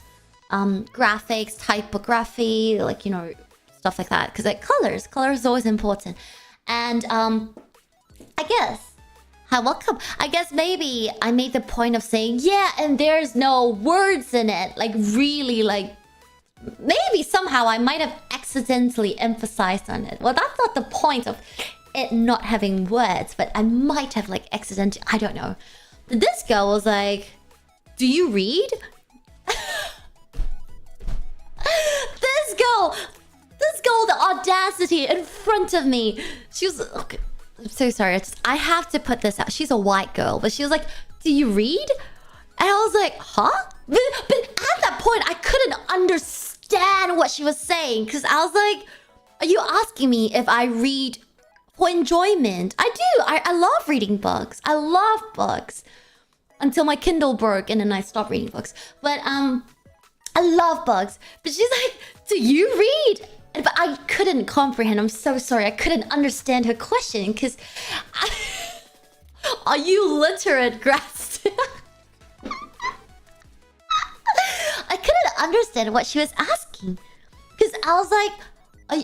graphics, typography, like, you know, stuff like that. Because, like, colors is always important. And, I guess... Hi, welcome. I guess maybe I made the point of saying, yeah, and there's no words in it. Like, really, like, maybe somehow I might have accidentally emphasized on it. Well, that's not the point of it not having words, but I might have like accidentally, I don't know. This girl was like, do you read? This girl, the audacity in front of me. She was, okay, I'm so sorry. I have to put this out. She's a white girl, but she was like, do you read? And I was like, huh? But at that point, I couldn't understand what she was saying. Because I was like, are you asking me if I read for enjoyment? I do. I love reading books. I love books. Until my Kindle broke and then I stopped reading books. But I love books. But she's like, do you read? But I couldn't comprehend. I'm so sorry. I couldn't understand her question because... Are you literate, Grass? I couldn't understand what she was asking. Because I was like,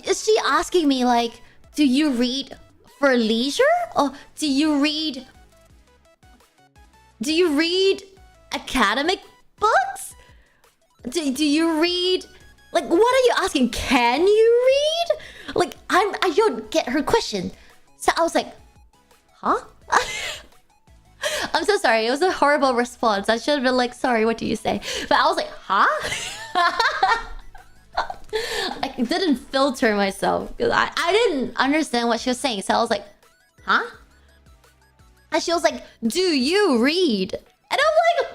is she asking me like, do you read for leisure? Or do you read academic books? Do you read... Like, what are you asking? Can you read? Like, I don't get her question. So I was like, huh? I'm so sorry. It was a horrible response. I should have been like, sorry, what do you say? But I was like, huh? I didn't filter myself. Because I didn't understand what she was saying. So I was like, huh? And she was like, do you read? And I'm like...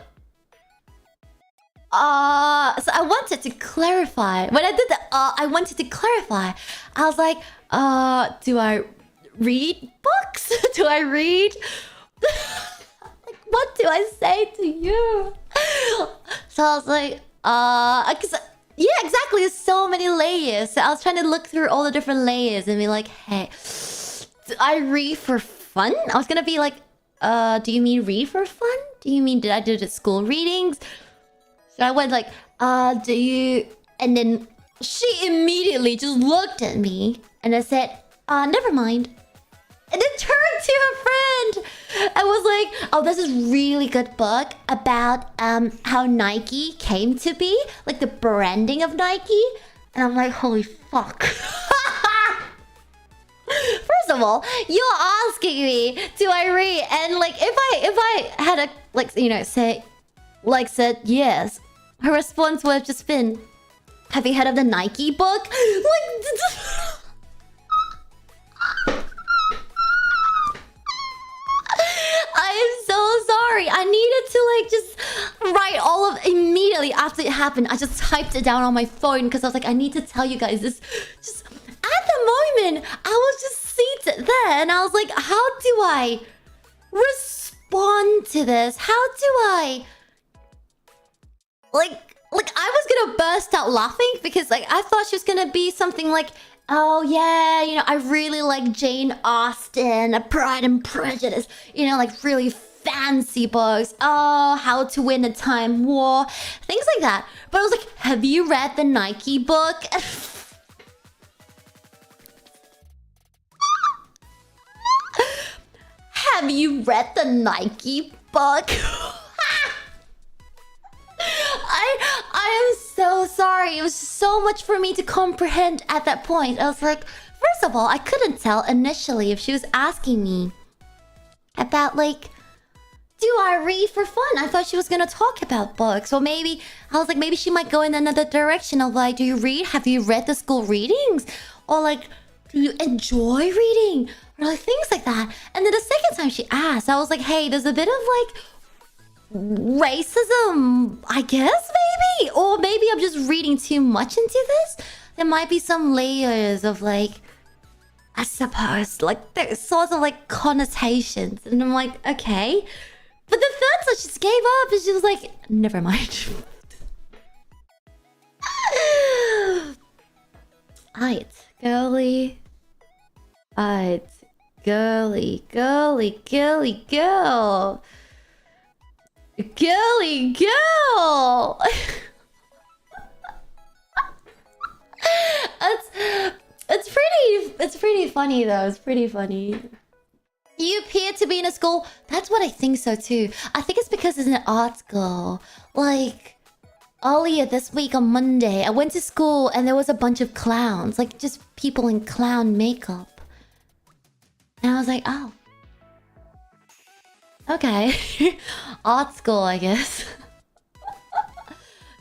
so I wanted to clarify. When I did the I wanted to clarify. I was like, do I read books? Do I read? Like, what do I say to you? So I was like, cause, yeah, exactly. There's so many layers. So I was trying to look through all the different layers and be like, hey, do I read for fun? I was gonna be like, do you mean read for fun? Do you mean did I do the school readings? So I went like, do you... And then she immediately just looked at me and I said, never mind. And then turned to her friend and was like, oh, this is really good book about how Nike came to be. Like the branding of Nike. And I'm like, holy fuck. First of all, you're asking me, do I read? And like, if I had a, like, you know, said yes, her response would have just been, have you heard of the Nike book? Like, I am so sorry. I needed to like just write all of immediately after it happened. I just typed it down on my phone because I was like, I need to tell you guys this. Just at the moment, I was just seated there and I was like, how do I respond to this? How do I... Like I was gonna burst out laughing because like I thought she was gonna be something like, oh yeah, you know, I really like Jane Austen, a Pride and Prejudice, you know, like really fancy books. Oh, How to Win a Time War, things like that. But I was like, have you read the Nike book? Have you read the Nike book? I am so sorry. It was so much for me to comprehend at that point. I was like, first of all, I couldn't tell initially if she was asking me about like, do I read for fun? I thought she was gonna talk about books. Or maybe, I was like, maybe she might go in another direction of like, do you read? Have you read the school readings? Or like, do you enjoy reading? Or like things like that. And then the second time she asked, I was like, hey, there's a bit of like racism, I guess, maybe? Or maybe I'm just reading too much into this. There might be some layers of like, I suppose, like there's sort of like connotations. And I'm like, okay. But the third time she just gave up and she was like, never mind. Alright, girly. Alright, girly, girly, girly, girl. Girly girl! It's pretty funny though. It's pretty funny. You appear to be in a school. That's what I think so too. I think it's because it's an art school. Like, earlier this week on Monday, I went to school and there was a bunch of clowns. Like, just people in clown makeup. And I was like, oh. Okay. Art school, I guess.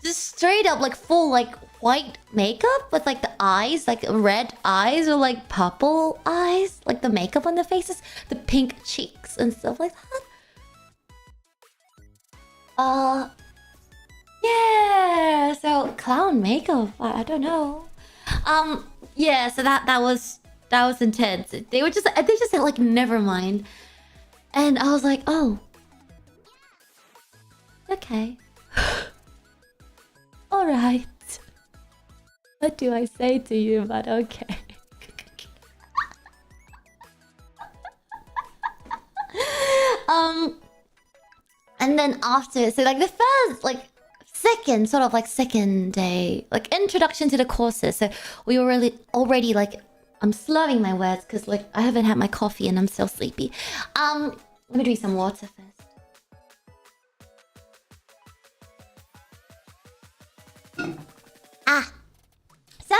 Just straight up, like, full, like, white makeup with, like, the eyes, like, red eyes or, like, purple eyes. Like, the makeup on the faces. The pink cheeks and stuff like that. Yeah, so clown makeup. I don't know. Yeah, so that was intense. They just said like never mind, and I was like, oh, okay, all right. What do I say to you? But okay. And then after, so like the first like. Second day, like introduction to the courses. So we were already like, I'm slurring my words because like I haven't had my coffee and I'm still sleepy. I'm gonna drink some water first. So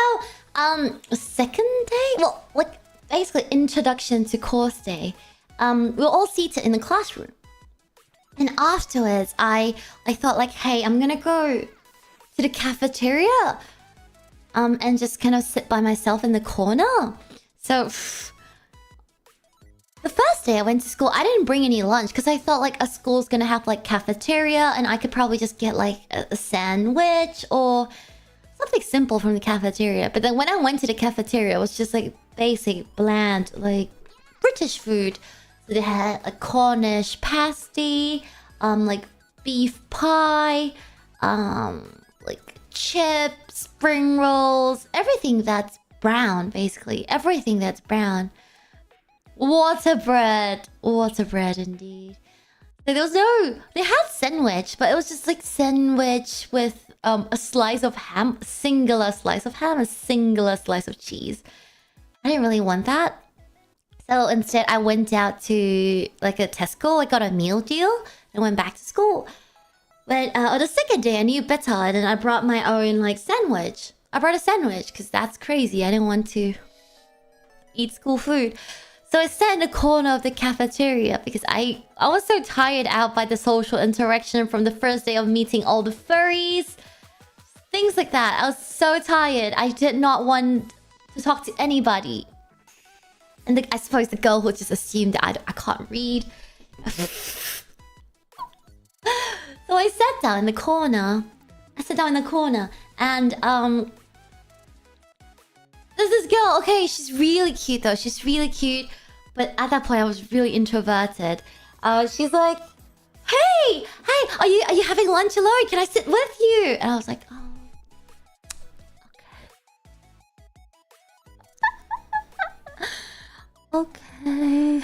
second day, well, like basically introduction to course day. We're all seated in the classroom. And afterwards, I thought like, hey, I'm gonna go to the cafeteria, and just kind of sit by myself in the corner. So the first day I went to school, I didn't bring any lunch because I thought like a school's gonna have like cafeteria, and I could probably just get like a sandwich or something simple from the cafeteria. But then when I went to the cafeteria, it was just like basic, bland, like British food. They had a Cornish pasty, like beef pie, like chips, spring rolls, everything that's brown, basically. Everything that's brown. Water bread indeed. So there was no... They had sandwich, but it was just like sandwich with a slice of ham, a singular slice of ham, a singular slice of cheese. I didn't really want that. So instead, I went out to like a Tesco. I got a meal deal and went back to school. But on the second day, I knew better, and then I brought my own like sandwich. I brought a sandwich because that's crazy. I didn't want to eat school food. So I sat in the corner of the cafeteria because I was so tired out by the social interaction from the first day of meeting all the furries. Things like that. I was so tired. I did not want to talk to anybody. And I suppose the girl who just assumed that I can't read. So I sat down in the corner. And there's this girl. Okay, she's really cute though. She's really cute. But at that point, I was really introverted. She's like, "Hey, are you having lunch alone? Can I sit with you?" And I was like, "Oh, okay."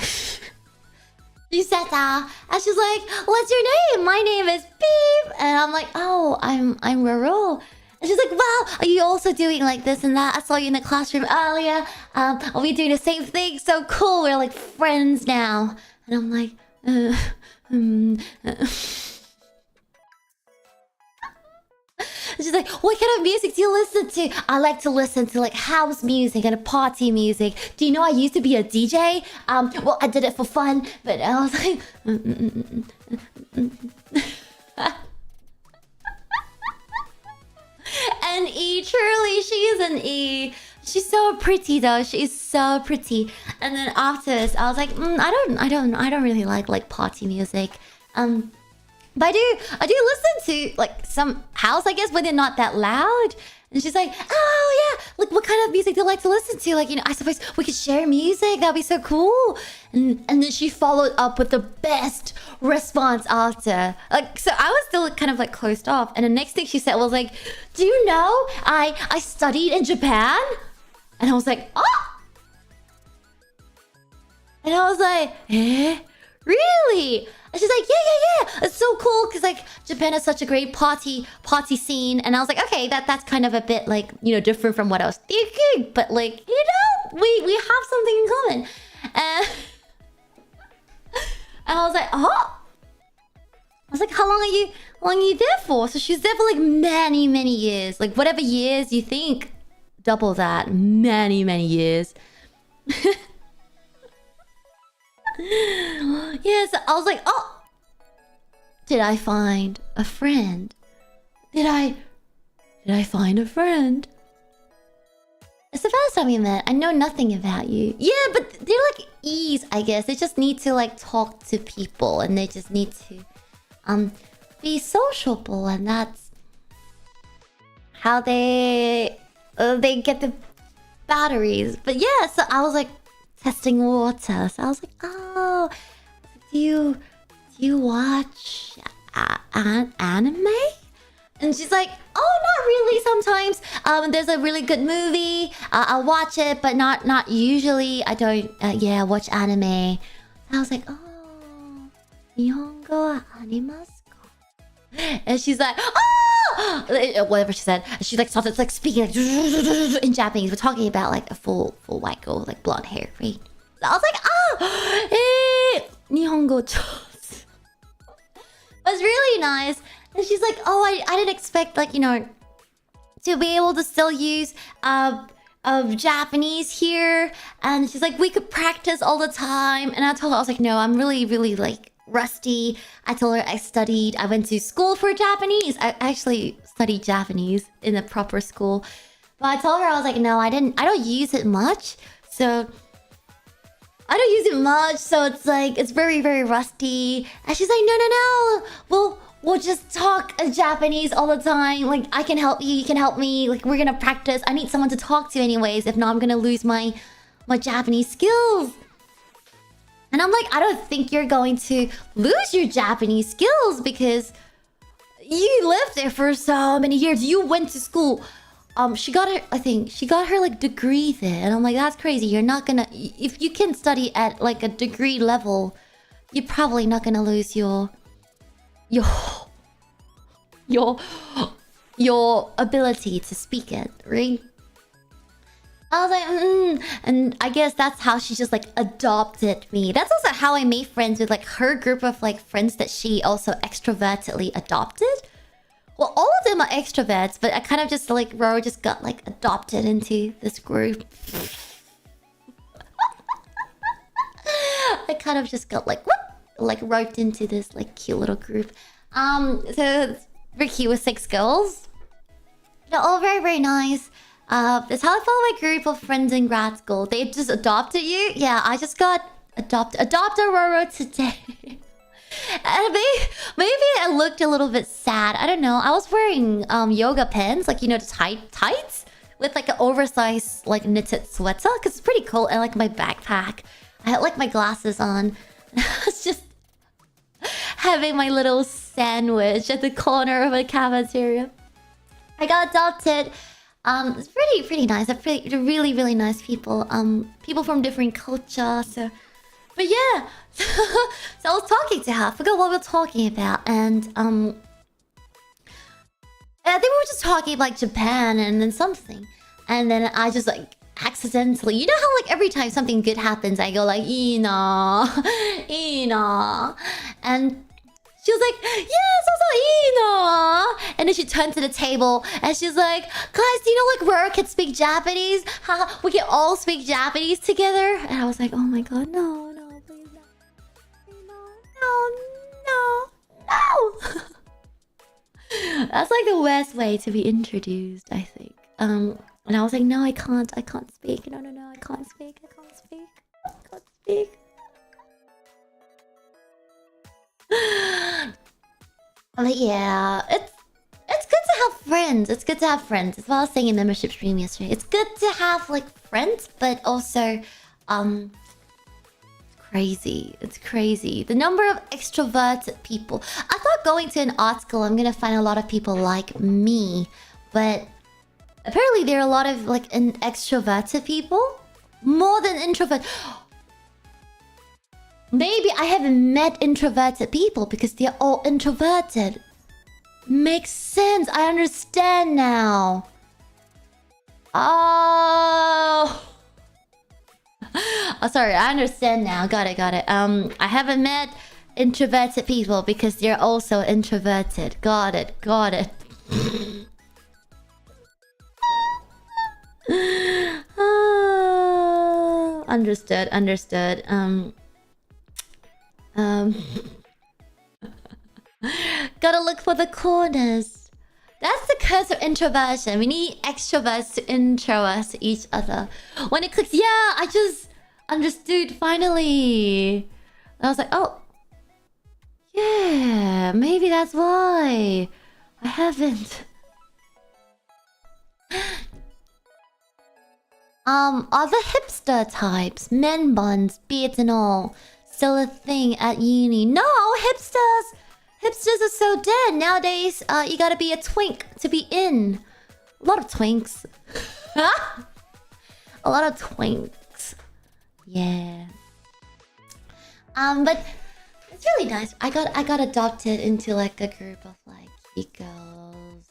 She sat down and she's like, "What's your name?" "My name is Beep." And I'm like, "Oh, I'm Roro." And she's like, "Wow, are you also doing like this and that? I saw you in the classroom earlier. Are we doing the same thing? So cool, we're like friends now." And I'm like, She's like, "What kind of music do you listen to?" "I like to listen to like house music and party music. Do you know I used to be a DJ? Well, I did it for fun, but I was like..." An E, truly, she is an E. She's so pretty though. She's so pretty. And then afterwards, I was like, I don't really like party music. But I do listen to like some house, I guess, but they're not that loud. And she's like, "Oh yeah, like what kind of music do you like to listen to? Like, you know, I suppose we could share music. That'd be so cool." And then she followed up with the best response after. Like, so I was still kind of like closed off. And the next thing she said was like, "Do you know I studied in Japan?" And I was like, "Oh!" And I was like, "Eh? Really?" And she's like, yeah. It's so cool because like Japan is such a great party scene. And I was like, okay, that's kind of a bit like, you know, different from what I was thinking. But like, you know, we have something in common. And I was like, oh. I was like, how long long are you there for? So she's there for like many, many years. Like whatever years you think, double that. Many, many years. Yes, I was like, oh, did I find a friend? Did I find a friend? It's the first time we met. I know nothing about you. Yeah, but they're like E's, I guess. They just need to like talk to people, and they just need to be sociable, and that's how they get the batteries. But yeah, so I was like testing water. So I was like, oh, do you watch anime? And she's like, oh, not really sometimes. There's a really good movie. I'll watch it, but not usually. I don't, watch anime. I was like, oh, Nihongo animasu ka? And she's like, oh! Whatever she said. She like started like speaking like in Japanese. We're talking about like a full white girl, like blonde hair, right? So I was like, Nihongo chos. It was really nice. And she's like, oh, I didn't expect, like, you know, to be able to still use Japanese here. And she's like, we could practice all the time. And I told her, I was like, no, I'm really, really, like, rusty. I told her I went to school for Japanese. I actually studied Japanese in a proper school. But I told her, I was like, no, I don't use it much. So it's like, it's very, very rusty. And she's like, no. We'll just talk Japanese all the time. Like, I can help you, you can help me. Like, we're gonna practice. I need someone to talk to anyways. If not, I'm gonna lose my Japanese skills. And I'm like, I don't think you're going to lose your Japanese skills because you lived there for so many years. You went to school. She got her like degree there. And I'm like, that's crazy. You're not gonna... If you can study at like a degree level, you're probably not gonna lose your ability to speak it, right? I was like, and I guess that's how she just like adopted me. That's also how I made friends with like her group of like friends that she also extrovertedly adopted. Well, all of them are extroverts, but I kind of just like Roro just got like adopted into this group. I kind of just got like whoop, like roped into this like cute little group. So Ricky with 6 girls. They're all very, very nice. That's how I felt my group of friends in grad school. They just adopted you. Yeah, I just got adopted Roro today. And maybe I looked a little bit sad. I don't know. I was wearing yoga pants, like, you know, the tights with like an oversized like knitted sweater because it's pretty cold, and like my backpack. I had like my glasses on. I was just having my little sandwich at the corner of a cafeteria. I got adopted. It's pretty nice. They're really, really nice people. People from different cultures. So, but yeah. So I was talking to her. I forgot what we were talking about, and I think we were just talking like Japan and then something, and then I just like accidentally, you know how like every time something good happens, I go like Ina, and she was like, yes, also Ina. And then she turned to the table and she's like, guys, do you know like Roro can speak Japanese? We can all speak Japanese together. And I was like, oh my god, no, please no. No. That's like the worst way to be introduced, I think. And I was like, no, I can't speak. No, I can't speak. But yeah, it's good to have friends. It's good to have friends. As well as saying in membership stream yesterday, it's good to have like friends, but also it's crazy. The number of extroverted people. I thought going to an art school, I'm gonna find a lot of people like me, but apparently there are a lot of like extroverted people, more than introverted. Maybe I haven't met introverted people because they're all introverted. Makes sense. I understand now. Oh, sorry. I understand now. Got it. I haven't met introverted people because you're also introverted. Got it. Got it. Understood. Understood. Gotta look for the corners. That's the curse of introversion. We need extroverts to intro us to each other. When it clicks, yeah, I just understood finally. I was like, oh. Yeah, maybe that's why. I haven't. Are the hipster types, men buns, beards and all, still a thing at uni? No, hipsters are so dead. Nowadays, you gotta be a twink to be in. A lot of twinks. A lot of twinks. Yeah. But it's really nice. I got adopted into like a group of like cute girls.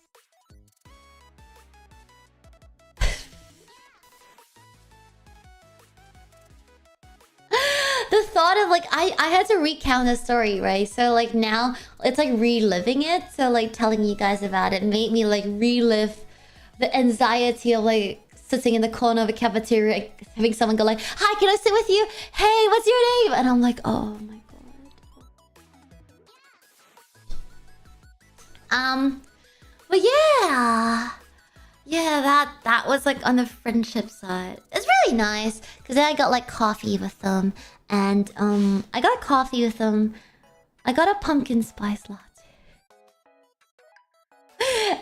The thought of like I had to recount the story, right? So like now it's like reliving it. So like telling you guys about it made me like relive the anxiety of like sitting in the corner of a cafeteria, like, having someone go like, "Hi, can I sit with you? Hey, what's your name?" And I'm like, oh my god. But yeah, that was like on the friendship side. It's really nice because then I got like coffee with them, and I got coffee with them. I got a pumpkin spice latte,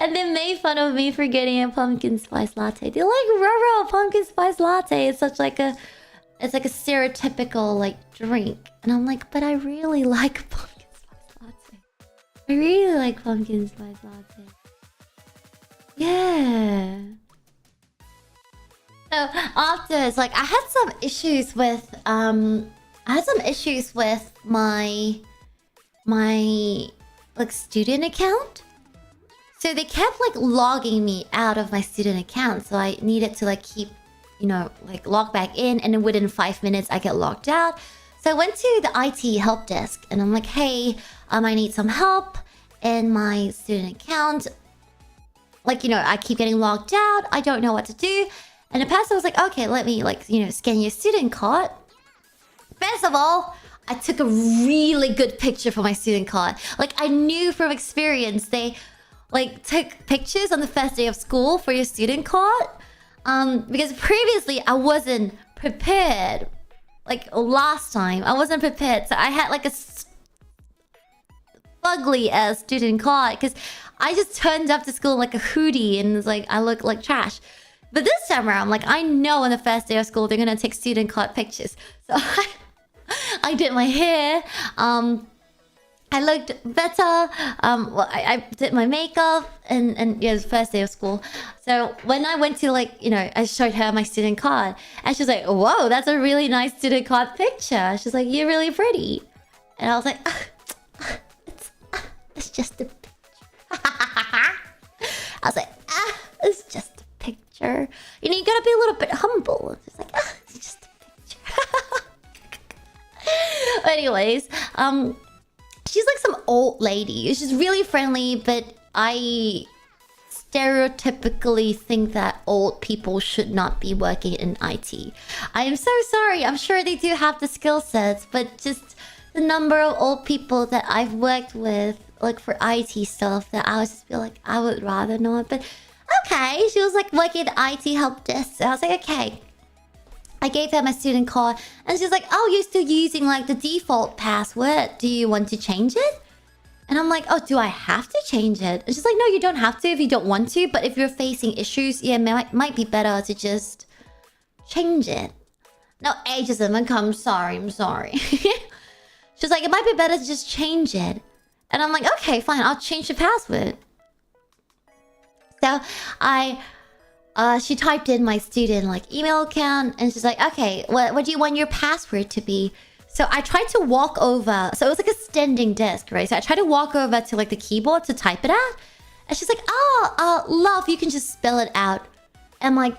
and they made fun of me for getting a pumpkin spice latte. They're like, "Roro, pumpkin spice latte." It's such like a, it's like a stereotypical like drink, and I'm like, but I really like pumpkin spice latte. I really like pumpkin spice latte. Yeah. So afterwards, like I had some issues with my like student account. So they kept like logging me out of my student account. So I needed to like keep, you know, like log back in, and then within 5 minutes I get logged out. So I went to the IT help desk and I'm like, hey, I need some help in my student account. Like, you know, I keep getting logged out. I don't know what to do. And the person was like, okay, let me like, you know, scan your student card. First of all, I took a really good picture for my student card. Like I knew from experience, they like took pictures on the first day of school for your student card. Because previously I wasn't prepared. Like last time, I wasn't prepared. So I had like a ugly ass student card because I just turned up to school like a hoodie and it's like I look like trash. But this time around, like I know on the first day of school they're gonna take student card pictures. So I did my hair. I looked better. Well, I did my makeup and yeah, it was the first day of school. So when I went to like, you know, I showed her my student card and she was like, "Whoa, that's a really nice student card picture." She's like, "You're really pretty." And I was like, it's just a picture. I was like, it's just a picture. You know, you gotta be a little bit humble. It's like, it's just a picture. Anyways, she's like some old lady. She's really friendly, but I stereotypically think that old people should not be working in IT. I am so sorry. I'm sure they do have the skill sets, but just the number of old people that I've worked with, like for IT stuff, that I was just feel like I would rather not. But okay, she was like working at the IT help desk. So I was like, okay. I gave her my student card and she's like, "Oh, you're still using like the default password. Do you want to change it?" And I'm like, "Oh, do I have to change it?" And she's like, "No, you don't have to if you don't want to. But if you're facing issues, yeah, might be better to just change it." No, ageism, I'm sorry. She's like, "It might be better to just change it." And I'm like, "Okay, fine, I'll change the password." So she typed in my student like email account and she's like, "Okay, what do you want your password to be?" So I tried to walk over. So it was like a standing desk, right? So I tried to walk over to like the keyboard to type it out. And she's like, "Oh, love, you can just spell it out." I'm like,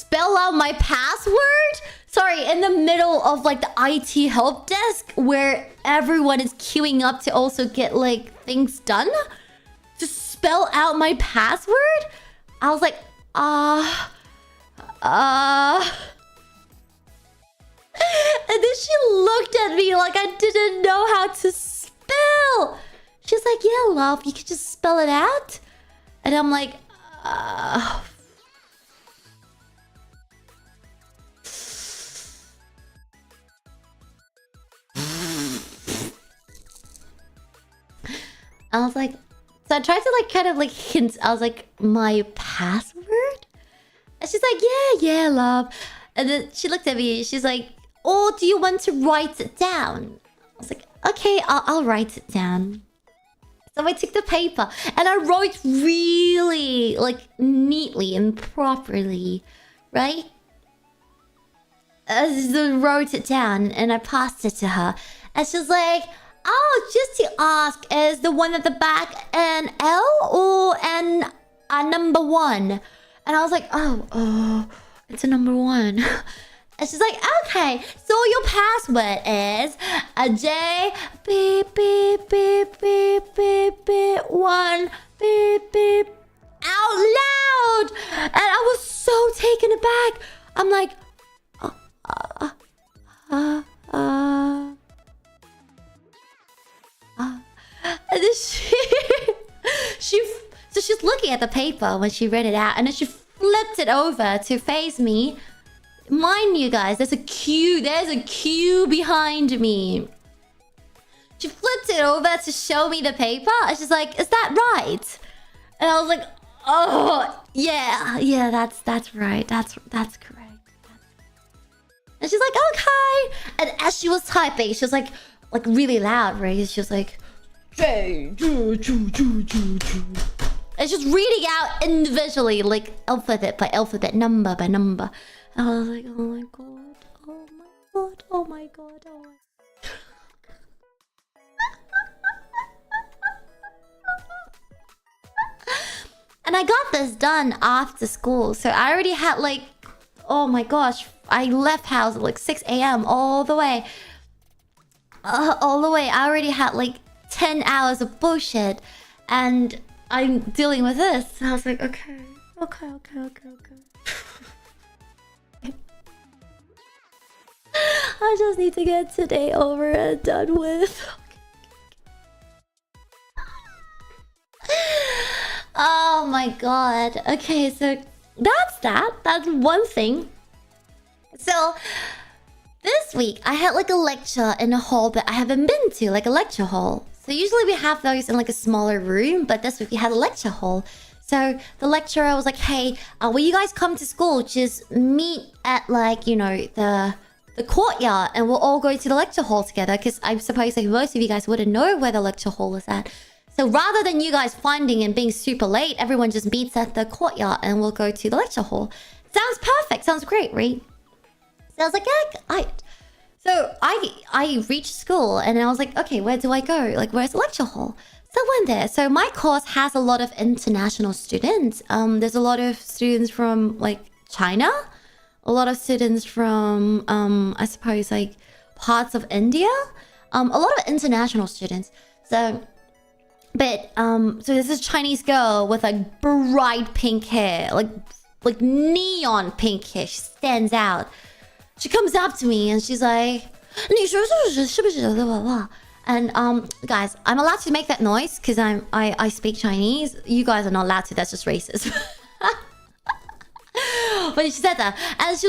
spell out my password? Sorry, in the middle of like the IT help desk where everyone is queuing up to also get like things done? To spell out my password? I was like, And then she looked at me like I didn't know how to spell. She's like, yeah, love, you could just spell it out. And I'm like, I was like, so I tried to like kind of like hint. I was like, my password? And she's like, yeah, love. And then she looked at me. She's like, oh, do you want to write it down? I was like, okay, I'll write it down. So I took the paper and I wrote really like neatly and properly, right? I wrote it down and I passed it to her. And she's like, oh, just to ask, is the one at the back an L or a number 1? And I was like, oh, it's a number 1. And she's like, okay, so your password is a J beep beep beep beep beep beep 1 beep beep out loud. And I was so taken aback. I'm like, and then so she's looking at the paper when she read it out, and then she flipped it over to face me. Mind you guys, there's a queue behind me. She flipped it over to show me the paper, and she's like, is that right? And I was like, oh, yeah, that's right. That's correct. And she's like, okay. And as she was typing, she was like really loud, right? She was like, J, and she's reading out individually, like alphabet by alphabet, number by number. And I was like, oh my god, oh my god, oh my god, oh my god. And I got this done after school, so I already had like, oh my gosh, I left house at like 6 a.m. all the way. I already had like 10 hours of bullshit, and I'm dealing with this. And I was like, okay. I just need to get today over and done with. Oh my god. Okay, so that's one thing. So this week I had like a lecture in a hall that I haven't been to, like a lecture hall. So usually we have those in like a smaller room, but this week we had a lecture hall. So the lecturer was like, hey, when you guys come to school, just meet at like, you know, the courtyard, and we'll all go to the lecture hall together, because I suppose like most of you guys wouldn't know where the lecture hall is at. So rather than you guys finding and being super late, everyone just meets at the courtyard and we'll go to the lecture hall. Sounds perfect. Sounds great, right? So I was like, yeah, So I reached school and I was like, okay, where do I go? Like, where's the lecture hall? So I went there. So my course has a lot of international students. There's a lot of students from like China, a lot of students from I suppose like parts of India, a lot of international students. So this is Chinese girl with like bright pink hair, like neon pink hair. She stands out. She comes up to me and she's like, and guys, I'm allowed to make that noise because I speak Chinese. You guys are not allowed to. That's just racist. But she said that, and it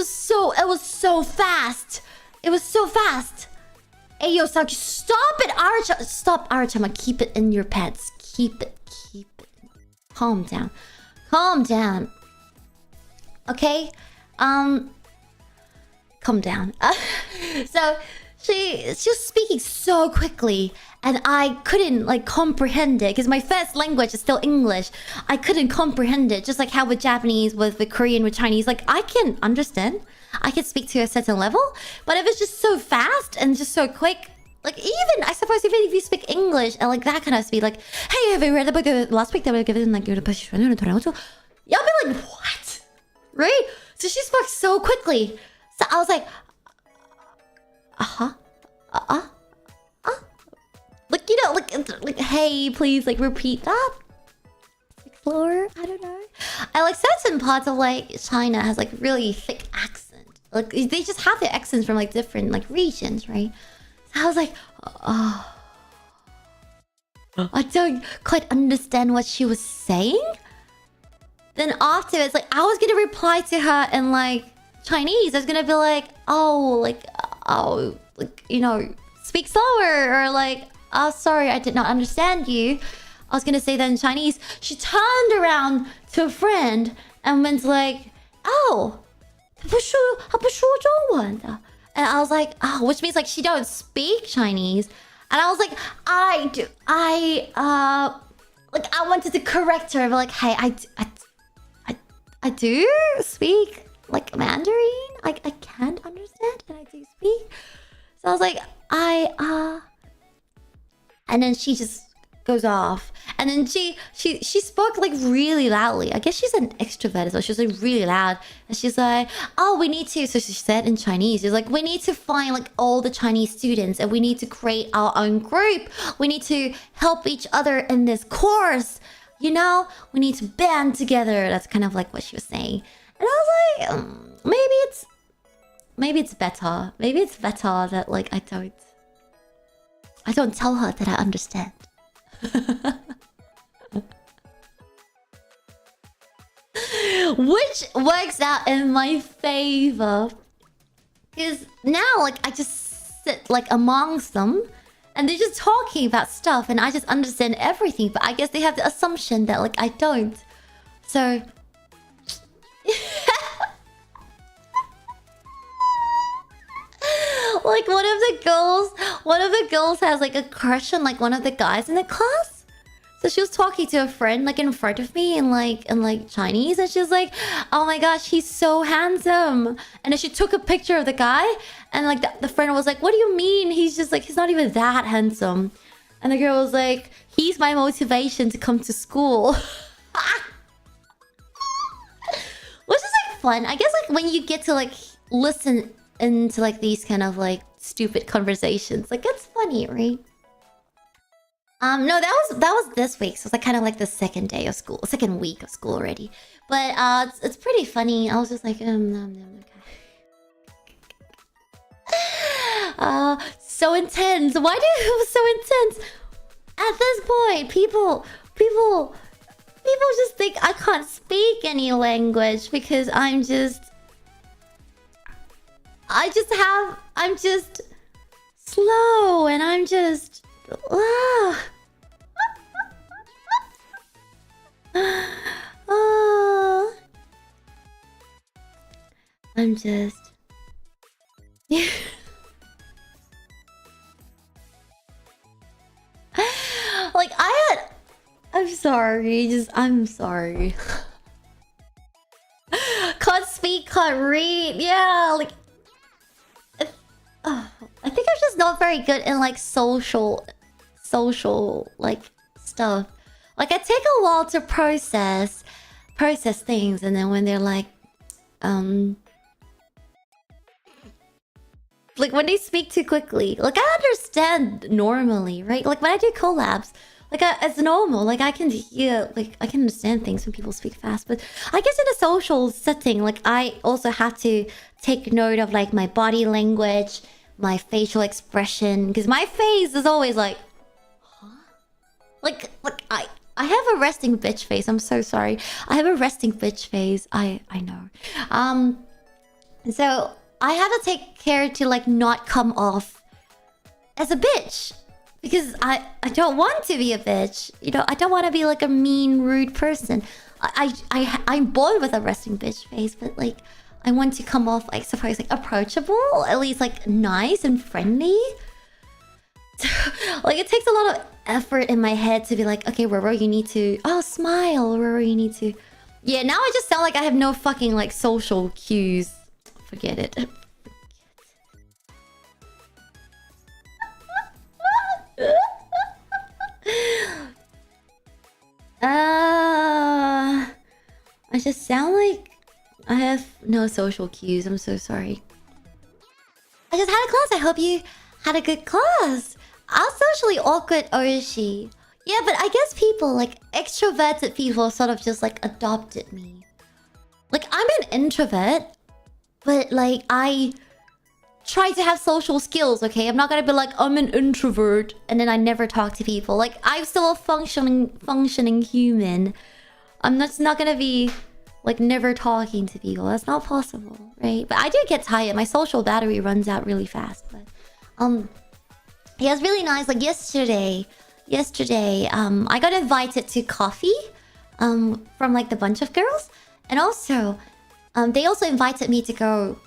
was so fast. It was so fast. Hey yo, Saki, stop it, Arachama. Stop, Arachama. Keep it in your pants. Keep it. Calm down. Okay? Calm down. So she was speaking so quickly, and I couldn't like comprehend it because my first language is still English. I couldn't comprehend it, just like how with Japanese, with Korean, with Chinese. Like I can understand, I can speak to a certain level, but if it's just so fast and just so quick, like even I suppose even if you speak English and like that kind of speed, like, hey, have you read the book last week that we given like you'll be like, what? Right? So she spoke so quickly. So I was like, uh-huh. Like, you know, like, hey, please, like, repeat that. Like, slower. I don't know. I like certain parts of like China has like really thick accent. Like they just have their accents from like different like regions, right? So I was like, oh, I don't quite understand what she was saying. Then afterwards, like I was gonna reply to her in like Chinese. I was gonna be like, oh, like you know, speak slower, or like, oh, sorry, I did not understand you. I was gonna say that in Chinese. She turned around to a friend and went like, oh, 她不说中文的. And I was like, oh, which means like she don't speak Chinese. And I was like, like I wanted to correct her, but like, hey, I do speak like Mandarin. I can't understand, and I do speak. So I was like, and then she just goes off, and then she spoke like really loudly. I guess she's an extrovert as well. She was like really loud, and she's like, oh, we need to, so she said in Chinese, she's like, we need to find like all the Chinese students, and we need to create our own group. We need to help each other in this course, you know, we need to band together. That's kind of like what she was saying. And I was like, maybe it's better that like I don't tell her that I understand. Which works out in my favor, because now like I just sit like amongst them and they're just talking about stuff and I just understand everything, but I guess they have the assumption that like I don't. So like one of the girls has like a crush on like one of the guys in the class. So she was talking to a friend like in front of me in like Chinese, and she was like, oh my gosh, he's so handsome. And then she took a picture of the guy, and like the friend was like, what do you mean? He's just like, he's not even that handsome. And the girl was like, he's my motivation to come to school. Which is like fun. I guess like when you get to like listen into like these kind of like stupid conversations, like it's funny, right? No, that was this week, so it's like kind of like the second week of school already. But it's pretty funny. I was just like, okay. So intense. Why do it was so intense? At this point, people just think I can't speak any language because I'm just slow, and I'm just I'm just like I'm sorry. Can't speak, can't read. Yeah, like I think I'm just not very good in like social like stuff. Like I take a while to process things, and then when they're like when they speak too quickly, like I understand normally, right? Like when I do collabs, like it's normal. Like I can hear, like I can understand things when people speak fast. But I guess in a social setting, like I also have to take note of like my body language, my facial expression, because my face is always like, huh? Like I have a resting bitch face. I'm so sorry. I have a resting bitch face. I know. So I have to take care to like not come off as a bitch, because I don't want to be a bitch. You know, I don't want to be like a mean, rude person. I'm born with a resting bitch face, but like I want to come off, I suppose, like approachable, at least like nice and friendly. Like it takes a lot of effort in my head to be like, okay, Roro, you need to smile. Roro, you need to. Yeah, now I just sound like I have no fucking like social cues. Forget it. I just sound like I have no social cues. I'm so sorry. I just had a class. I hope you had a good class. How socially awkward is she? Yeah, but I guess people, like extroverted people, sort of just like adopted me. Like, I'm an introvert, but like I try to have social skills, okay? I'm not gonna be like, I'm an introvert and then I never talk to people. Like, I'm still a functioning human. I'm just not gonna be like never talking to people. That's not possible, right? But I do get tired. My social battery runs out really fast. But yeah, it's really nice. Like yesterday, I got invited to coffee from like the bunch of girls. And also, they also invited me to go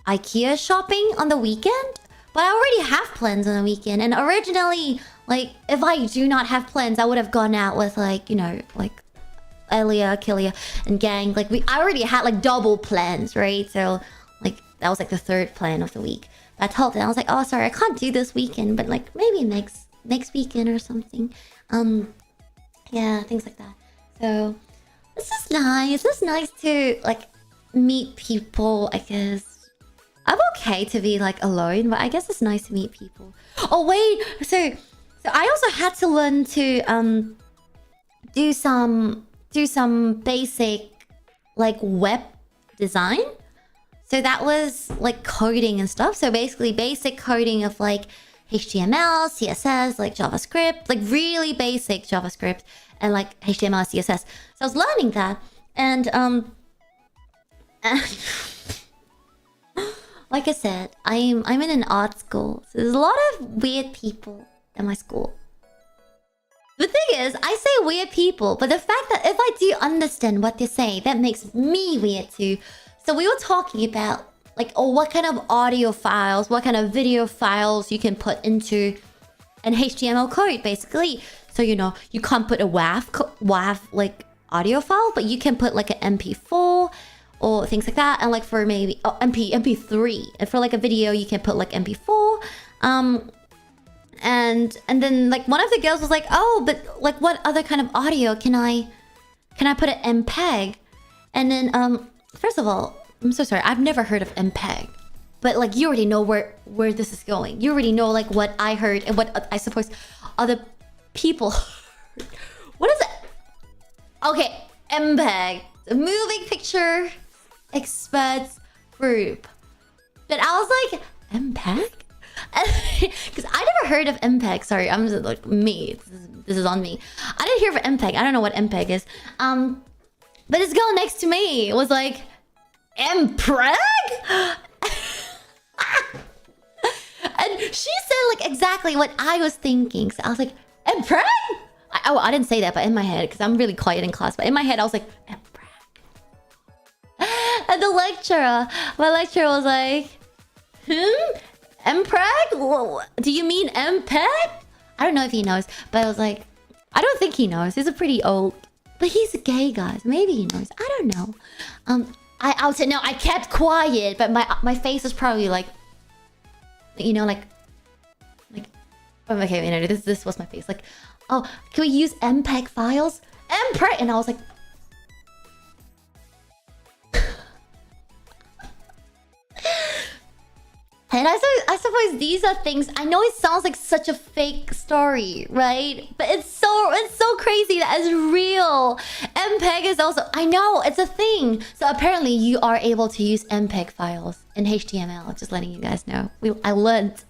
IKEA shopping on the weekend. But I already have plans on the weekend. And originally, like, if I do not have plans, I would have gone out with like, you know, like Elia, Killia, and gang. Like, I already had like double plans, right? So, like, that was like the third plan of the week. But I told them, I was like, oh, sorry, I can't do this weekend, but like maybe next weekend or something. Yeah, things like that. So, this is nice. It's nice to like meet people, I guess. I'm okay to be like alone, but I guess it's nice to meet people. Oh wait, so I also had to learn to do some basic like web design. So that was like coding and stuff. So basically basic coding of like HTML, CSS, like JavaScript, like really basic JavaScript and like HTML, CSS. So I was learning that, and like I said, I'm in an art school. So there's a lot of weird people at my school. The thing is, I say weird people, but the fact that if I do understand what they say, that makes me weird too. So we were talking about like, oh, what kind of audio files, what kind of video files you can put into an HTML code, basically. So, you know, you can't put a WAV like audio file, but you can put like an MP4 or things like that. And like for maybe MP3. And for like a video, you can put like MP4. And then like one of the girls was like, oh, but like what other kind of audio can I put an MPEG? And then first of all, I'm so sorry, I've never heard of MPEG. But like you already know where this is going. You already know like what I heard and what I suppose other people heard. What is it? Okay, MPEG, the Moving Picture Experts Group. But I was like, MPEG? Because I never heard of MPEG. Sorry, I'm just like me. This is on me. I didn't hear of MPEG. I don't know what MPEG is. But this girl next to me was like, MPEG? And she said like exactly what I was thinking. So I was like, MPEG? I didn't say that, but in my head, because I'm really quiet in class. But in my head, I was like, MPEG. And my lecturer was like, MPEG? Do you mean MPEG? I don't know if he knows, but I was like, I don't think he knows. He's a pretty old, but he's a gay guy. So maybe he knows. I don't know. I would say no. I kept quiet, but my face was probably like, you know, like. Okay, you know, this was my face. Like, oh, can we use MPEG files? MPEG, and I was like. And I suppose these are things. I know it sounds like such a fake story, right? But it's so crazy that it's real. MPEG is also, I know, it's a thing. So apparently you are able to use MPEG files in HTML. Just letting you guys know. I learned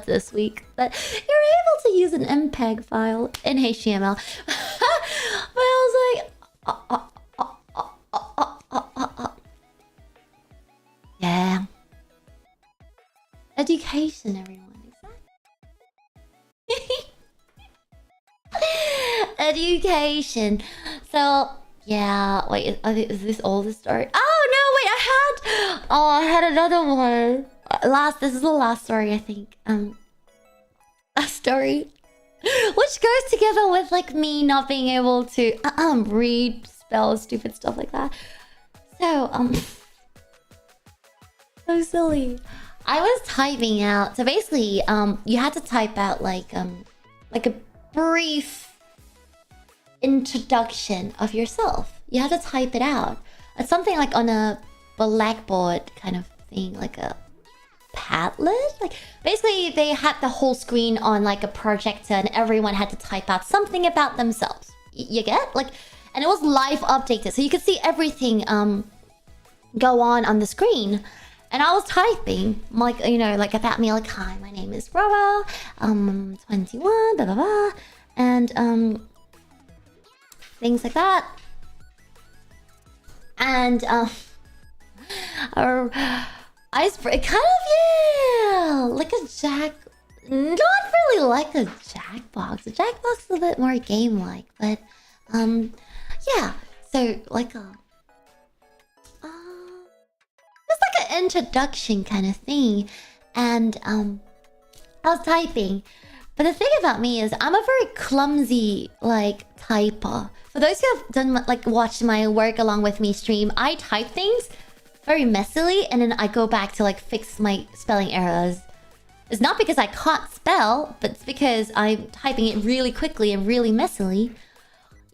this week that you're able to use an MPEG file in HTML. But I was like, yeah. Education, everyone. Exactly. Education. So, yeah. Wait, is this all the story? Oh, no, wait, I had another one. This is the last story, I think. A story which goes together with, like, me not being able to read, spell, stupid stuff like that. So, so silly. I was typing out. So basically, you had to type out like a brief introduction of yourself. You had to type it out. It's something like on a blackboard kind of thing, like a Padlet. Like basically, they had the whole screen on like a projector, and everyone had to type out something about themselves. You get like, and it was live updated, so you could see everything go on the screen. And I was typing, like, you know, like about me, like, hi, my name is Roro, 21, blah blah blah, and things like that. And I spray kind of, yeah, like a jack. Not really like a Jackbox. A Jackbox is a bit more game-like, but yeah. So like a it's like an introduction kind of thing, and I was typing. But the thing about me is I'm a very clumsy like typer. For those who have done like watched my work along with me stream, I type things very messily, and then I go back to like fix my spelling errors. It's not because I can't spell, but it's because I'm typing it really quickly and really messily.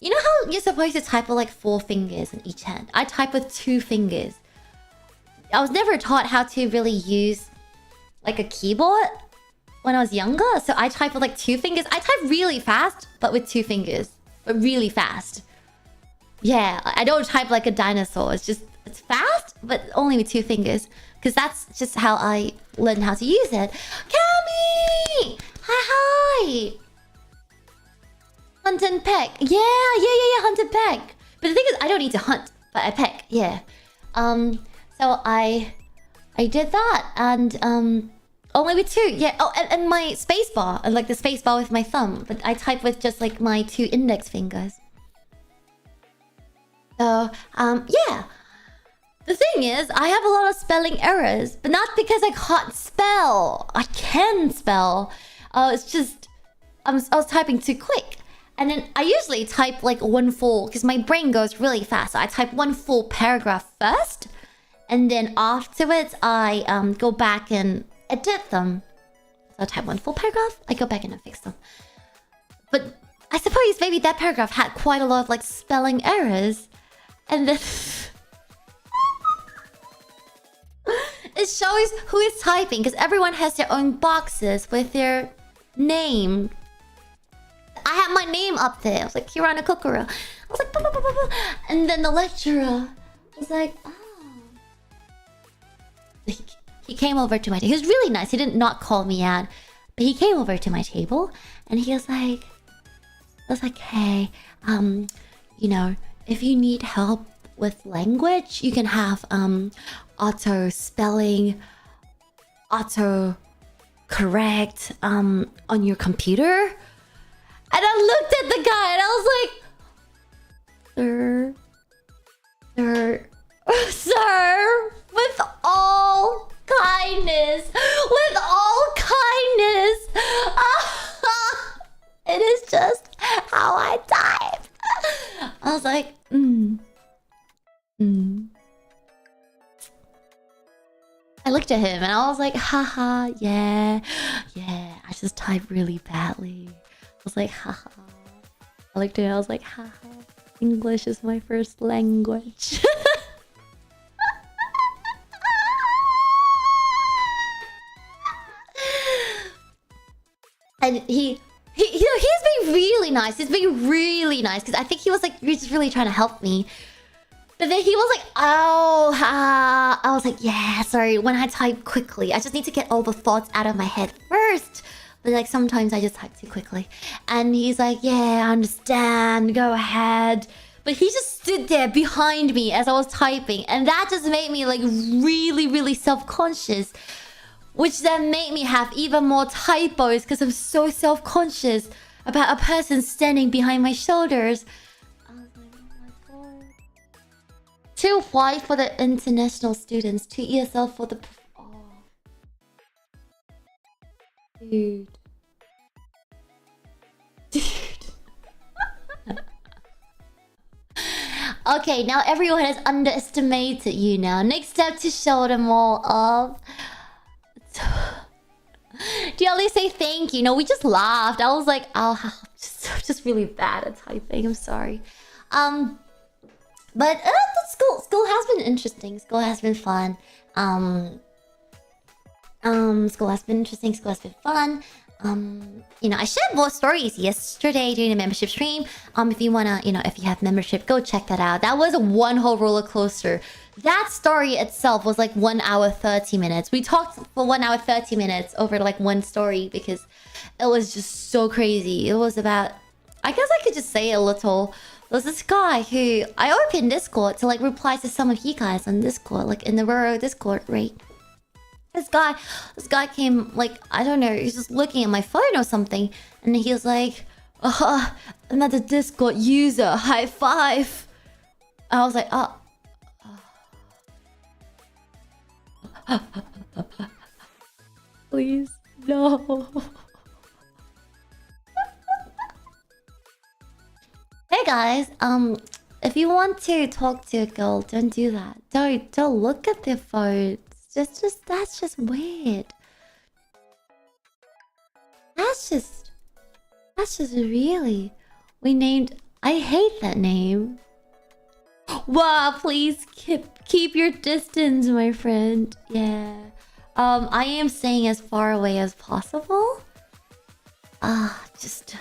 You know how you're supposed to type with like 4 fingers in each hand? I type with 2 fingers. I was never taught how to really use like a keyboard when I was younger, so I type with like 2 fingers. I type really fast, but with 2 fingers. But really fast. Yeah, I don't type like a dinosaur. It's just, it's fast, but only with 2 fingers. Because that's just how I learned how to use it. Cami! Hi! Hunt and peck. Yeah, hunt and peck. But the thing is, I don't need to hunt, but I peck. Yeah. So I did that, and only with 2. Yeah. Oh, and my space bar, and like the space bar with my thumb. But I type with just like my 2 index fingers. So yeah. The thing is, I have a lot of spelling errors, but not because I can't spell. I can spell. It's just I was typing too quick. And then I usually type like 1 full, because my brain goes really fast. So I type 1 full paragraph first, and then afterwards I go back and edit them. So I type 1 full paragraph, I go back and I fix them. But I suppose maybe that paragraph had quite a lot of like spelling errors, and then it shows who is typing, because everyone has their own boxes with their name. I had my name up there. I was like, Hirano Kokoro. I was like, bah, bah, bah, bah, bah. And then the lecturer was like, oh. He came over to my table. He was really nice. He did not call me out, but he came over to my table and he was like, hey, you know, if you need help with language, you can have auto spelling, auto correct on your computer. And I looked at the guy and I was like, sir, with all kindness, it is just how I type. I was like, I looked at him and I was like, haha, yeah, I just type really badly. I was like, haha. I looked at him, I was like, haha, English is my first language. And he's been really nice. He's been really nice, because I think he was like, just really trying to help me. But then he was like, oh, I was like, yeah, sorry. When I type quickly, I just need to get all the thoughts out of my head first. But like sometimes I just type too quickly. And he's like, yeah, I understand. Go ahead. But he just stood there behind me as I was typing. And that just made me like really, really self-conscious. Which then made me have even more typos, because I'm so self-conscious about a person standing behind my shoulders. I was like, oh my god. Too white for the international students. Too ESL for the... Oh. Dude. Okay, now everyone has underestimated you now. Next step to show them all off. Do you at least say thank you? No, we just laughed. I was like, I'm just really bad at typing. I'm sorry. But that's School has been interesting. School has been fun. School has been interesting. School has been fun. You know, I shared more stories yesterday during the membership stream. If you wanna, you know, if you have membership, go check that out. That was one whole roller coaster. That story itself was like 1 hour 30 minutes. We talked for 1 hour 30 minutes over like one story because it was just so crazy. It was about, I guess I could just say a little. There's this guy who I opened Discord to like reply to some of you guys on Discord, like in the Roro Discord, right? This guy came like, I don't know, he's just looking at my phone or something, and he was like, another Discord user, high five. I was like, oh. Please, no. Hey guys, if you want to talk to a girl, don't do that. Don't look at their phones. That's just weird. That's just really. We named. I hate that name. Wow, please keep your distance, my friend. Yeah. I am staying as far away as possible. Just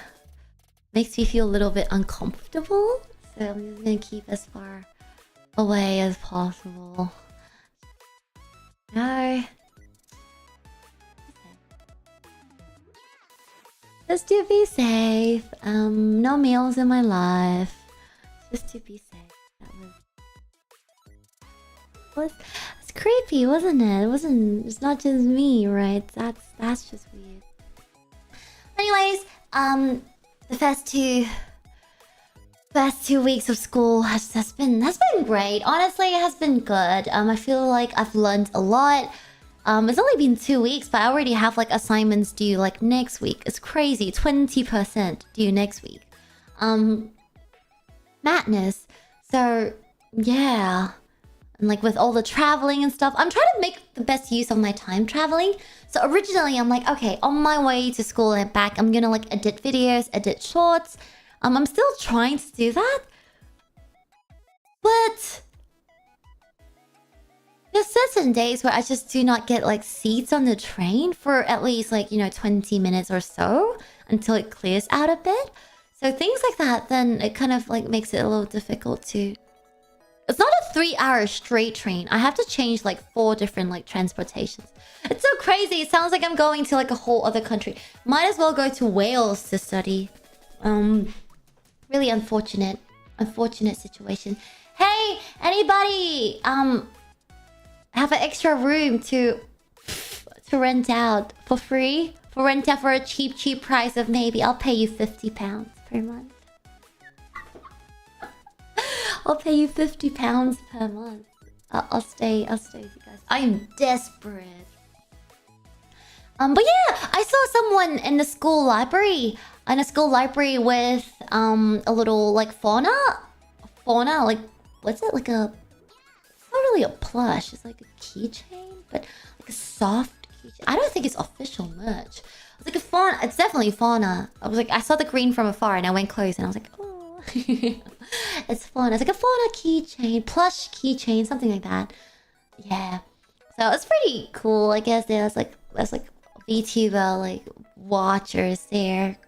makes me feel a little bit uncomfortable. So I'm just gonna keep as far away as possible. No. Just to be safe. No males in my life. Just to be safe. It's creepy, wasn't it? It's not just me, right? That's just weird. Anyways, the first two weeks of school has been great. Honestly, it has been good. I feel like I've learned a lot. It's only been 2 weeks, but I already have like assignments due like next week. It's crazy. 20% due next week. Madness. So yeah. And like with all the traveling and stuff, I'm trying to make the best use of my time traveling. So originally I'm like, okay, on my way to school and back, I'm gonna like edit videos, edit shorts. I'm still trying to do that. But there's certain days where I just do not get like seats on the train for at least like, you know, 20 minutes or so until it clears out a bit. So things like that, then it kind of like makes it a little difficult to... It's not a 3-hour straight train. I have to change like 4 different like transportations. It's so crazy. It sounds like I'm going to like a whole other country. Might as well go to Wales to study. Really unfortunate situation. Hey, anybody have an extra room to rent out for free? For rent out for a cheap price of maybe I'll pay you £50 per month. I'll pay you £50 per month. I'll stay with you guys. I am desperate. But yeah, I saw someone in the school library. In a school library with a little like fauna, like what's it, like a, it's not really a plush, it's like a keychain, but like a soft keychain. I don't think it's official merch. It's like a fauna. It's definitely fauna. I was like, I saw the green from afar and I went close and I was like, oh. It's fauna. It's like a fauna keychain, plush keychain, something like that. Yeah, so it's pretty cool. I guess there's like VTuber like watchers there.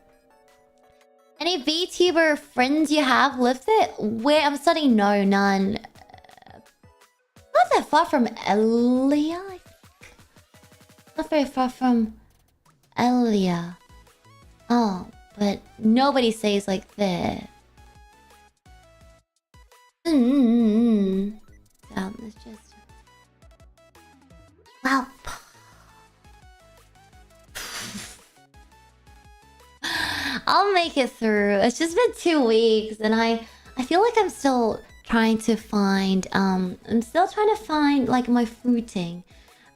Any VTuber friends you have lived there? Where I'm studying? No, none. Not that far from Elia, I think. Not very far from Elia. Oh, but nobody stays like there. So let's just... Wow. I'll make it through. It's just been 2 weeks and I feel like I'm still trying to find like my footing.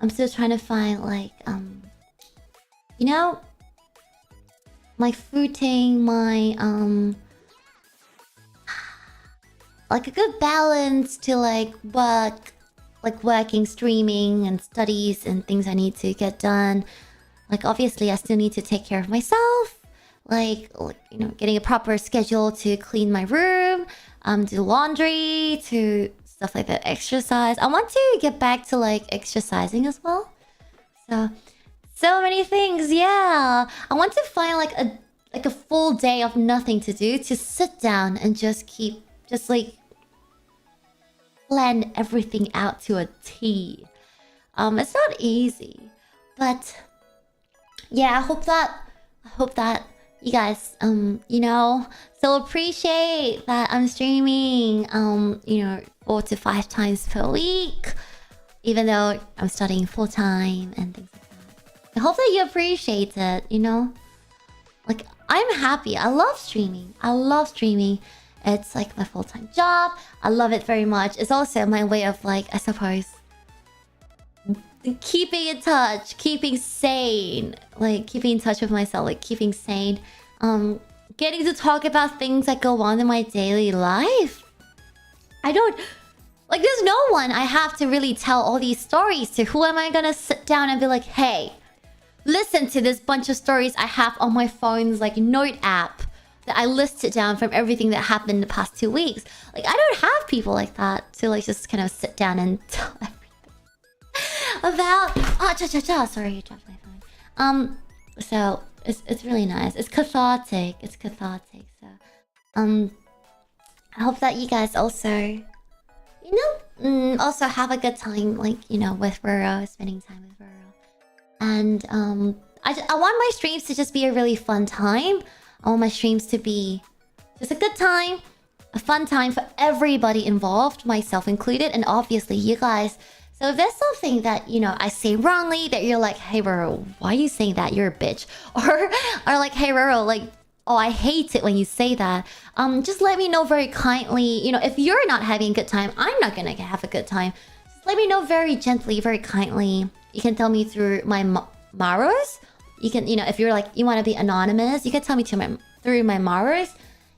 I'm still trying to find like you know, my footing, my like a good balance to like working, streaming and studies and things I need to get done. Like obviously I still need to take care of myself. Like you know, getting a proper schedule to clean my room, do laundry, to stuff like that. Exercise. I want to get back to like exercising as well. So many things. Yeah, I want to find like a full day of nothing to do, to sit down and just like plan everything out to a T. It's not easy, but yeah, I hope that you guys you know, still appreciate that I'm streaming you know, 4 to 5 times per week, even though I'm studying full time and things like that. I hope that you appreciate it, you know? Like, I'm happy. I love streaming. It's like my full-time job. I love it very much. It's also my way of, like, I suppose, keeping in touch, keeping sane. Like, keeping in touch with myself, like, keeping sane. Getting to talk about things that go on in my daily life. I don't... Like, there's no one I have to really tell all these stories to. Who am I gonna sit down and be like, hey, listen to this bunch of stories I have on my phone's, like, note app that I listed down from everything that happened in the past 2 weeks. Like, I don't have people like that to, like, just kind of sit down and tell everything about... Oh, sorry, you dropped my phone. So, it's really nice. It's cathartic. So, I hope that you guys also, you know, also have a good time, like, you know, with Roro, spending time with Roro. And, I want my streams to just be a really fun time. I want my streams to be just a good time, a fun time for everybody involved, myself included, and obviously you guys. So if there's something that, you know, I say wrongly, that you're like, hey Roro, why are you saying that? You're a bitch. Or like, hey Roro, like, oh, I hate it when you say that. Just let me know very kindly. You know, if you're not having a good time, I'm not gonna have a good time. Just let me know very gently, very kindly. You can tell me through my Maros. You can, you know, if you're like, you want to be anonymous, you can tell me through my Maros.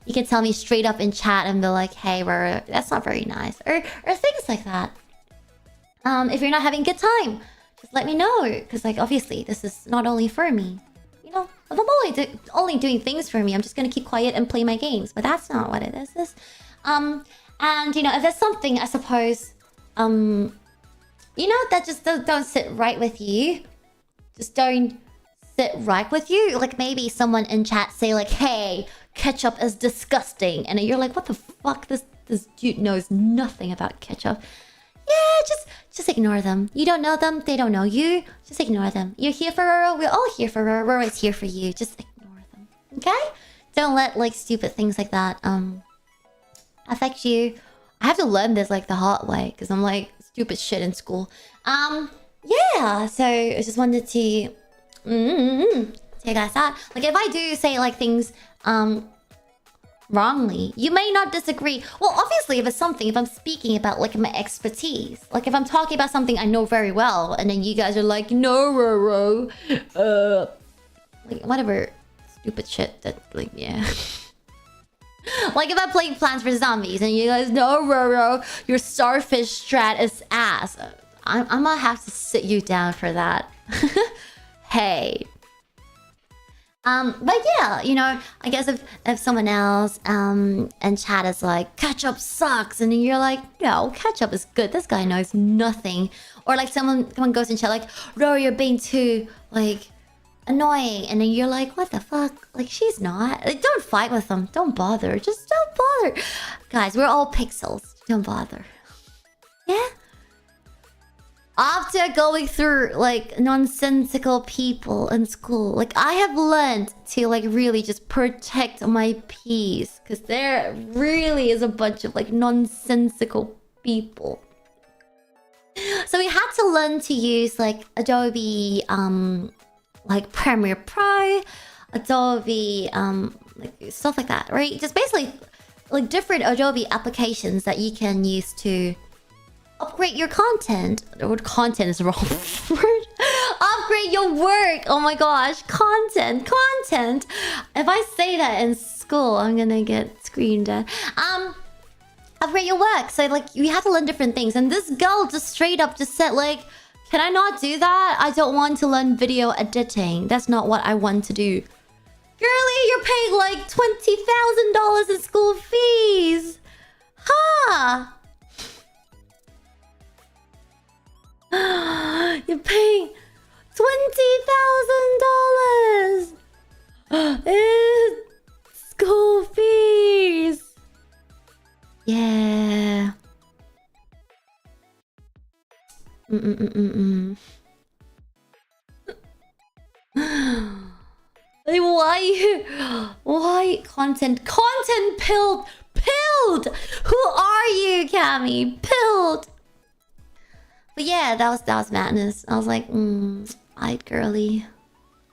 You can tell me straight up in chat and be like, hey, that's not very nice. Or things like that. If you're not having a good time, just let me know. Because, like, obviously, this is not only for me. You know, if I'm only doing things for me, I'm just going to keep quiet and play my games. But that's not what it is. And, you know, if there's something, I suppose, you know, that just don't sit right with you. Just don't sit right with you. Like, maybe someone in chat say, like, hey, ketchup is disgusting. And you're like, what the fuck? This dude knows nothing about ketchup. Yeah, just ignore them. You don't know them, they don't know you. Just ignore them. You're here for Roro, we're all here for Roro. Roro is here for you. Just ignore them. Okay? Don't let, like, stupid things like that affect you. I have to learn this, like, the hard way, because I'm like stupid shit in school. Yeah, so I just wanted to tell you guys that. Like, if I do say, like, things wrongly, you may not disagree. Well, obviously, if I'm speaking about, like, my expertise, like, if I'm talking about something I know very well, and then you guys are like, no, Roro, like, whatever stupid shit that, like, yeah. Like, if I play Plants vs Zombies and you guys know, Roro, your starfish strat is ass, I'm gonna have to sit you down for that. Hey. But yeah, you know, I guess if someone else and chat is like, ketchup sucks, and then you're like, no, ketchup is good, this guy knows nothing. Or like someone goes in chat like, Roro, you're being too, like, annoying, and then you're like, what the fuck? Like, she's not. Like, don't fight with them. Don't bother. Just don't bother. Guys, we're all pixels. Don't bother. Yeah? After going through, like, nonsensical people in school, like, I have learned to, like, really just protect my peace. Because there really is a bunch of, like, nonsensical people. So we had to learn to use, like, Adobe, like, Premiere Pro, Adobe, like, stuff like that, right? Just basically, like, different Adobe applications that you can use to upgrade your content. The word content is the wrong word. Upgrade your work. Oh my gosh. Content. If I say that in school, I'm gonna get screamed at. Upgrade your work. So, like, you have to learn different things. And this girl just straight up just said, like, can I not do that? I don't want to learn video editing. That's not what I want to do. Girlie, you're paying like $20,000 in school fees. Huh? You're paying $20,000. It's school fees. Yeah. Why content pilled? Who are you, Cammy? Pilled. But yeah, that was madness. I was like, Aight, girly.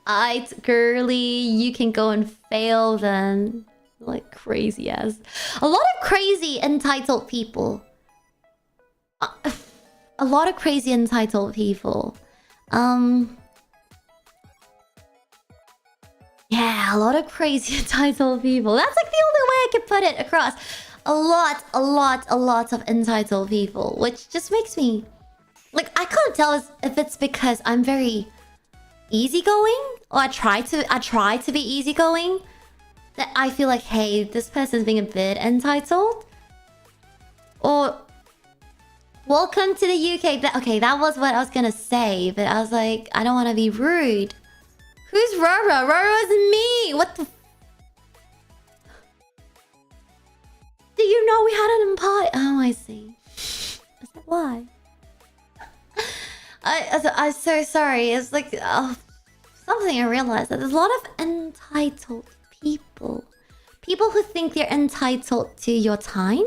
Aight, girly, you can go and fail then. Like crazy ass. A lot of crazy entitled people. A lot of crazy entitled people. Yeah, a lot of crazy entitled people. That's like the only way I could put it across. A lot of entitled people. Which just makes me... Like, I can't tell if it's because I'm very easygoing. Or I try to be easygoing. That I feel like, hey, this person's being a bit entitled. Or... Welcome to the UK. Okay, that was what I was gonna say. But I was like, I don't want to be rude. Who's Roro? Roro's me! What the... Do you know we had an empire? Oh, I see. Is that why? I'm so sorry. It's like... something I realized. That there's a lot of entitled people. People who think they're entitled to your time.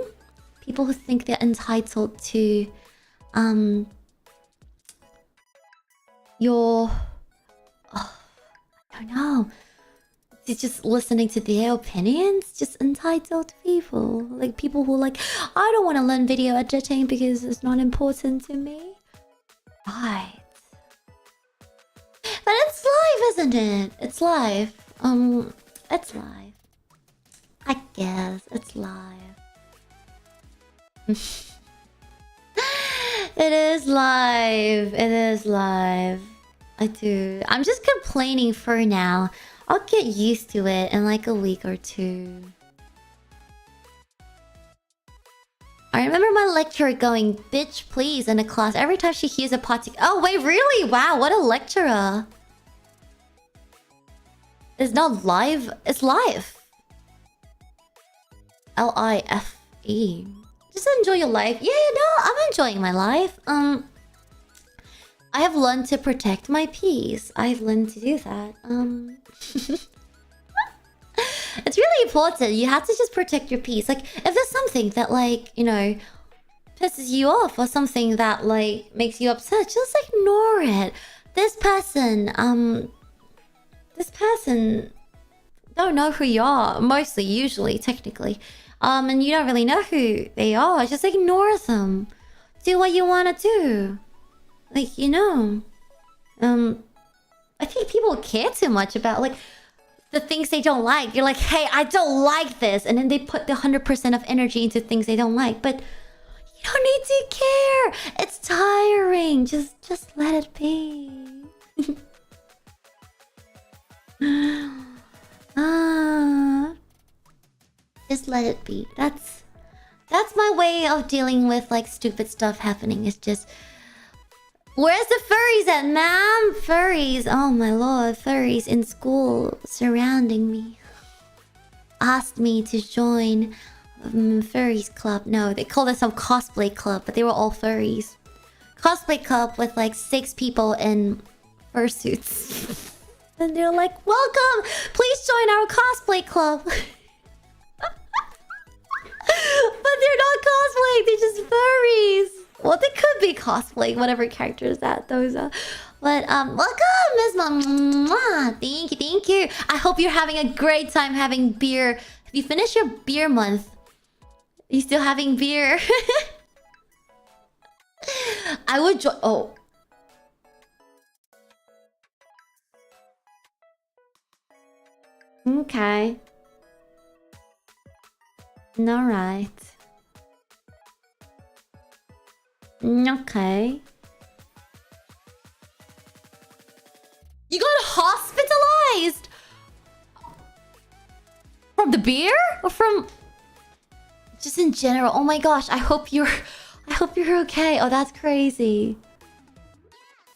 People who think they're entitled to... your... I don't know. It's just listening to their opinions. Just entitled people. Like people who like, I don't want to learn video editing because it's not important to me. Right. But it's live, isn't it? It's live. It's live. I guess it's live. It is live. It is live. I do. I'm just complaining for now. I'll get used to it in like a week or two. I remember my lecturer going, bitch, please, in a class every time she hears a party. Oh, wait, really? Wow, what a lecturer. It's not live. It's live. L-I-F-E. Just enjoy your life. Yeah, no, I'm enjoying my life. I have learned to protect my peace. I've learned to do that. It's really important. You have to just protect your peace. Like, if there's something that, like, you know, pisses you off or something that, like, makes you upset, just ignore it. This person don't know who you are. Mostly, usually, technically. And you don't really know who they are. Just ignore them. Do what you want to do. Like, you know, I think people care too much about, like, the things they don't like. You're like, hey, I don't like this. And then they put the 100% of energy into things they don't like. But you don't need to care. It's tiring. Just let it be. Just let it be. That's my way of dealing with, like, stupid stuff happening. It's just... Where's the furries at, ma'am? Furries, oh my lord, furries in school surrounding me. Asked me to join furries club. No, they called us some cosplay club, but they were all furries. Cosplay club with like 6 people in fursuits. And they're like, welcome! Please join our cosplay club. But they're not cosplaying, they're just furries. Well, they could be cosplaying whatever characters that those are. But welcome, Miss Mom. Thank you. I hope you're having a great time having beer. Have you finished your beer month? Are you still having beer? I would join. Oh. Okay. Alright. Okay. You got hospitalized? From the beer? Or from... Just in general? Oh my gosh, I hope you're okay. Oh, that's crazy.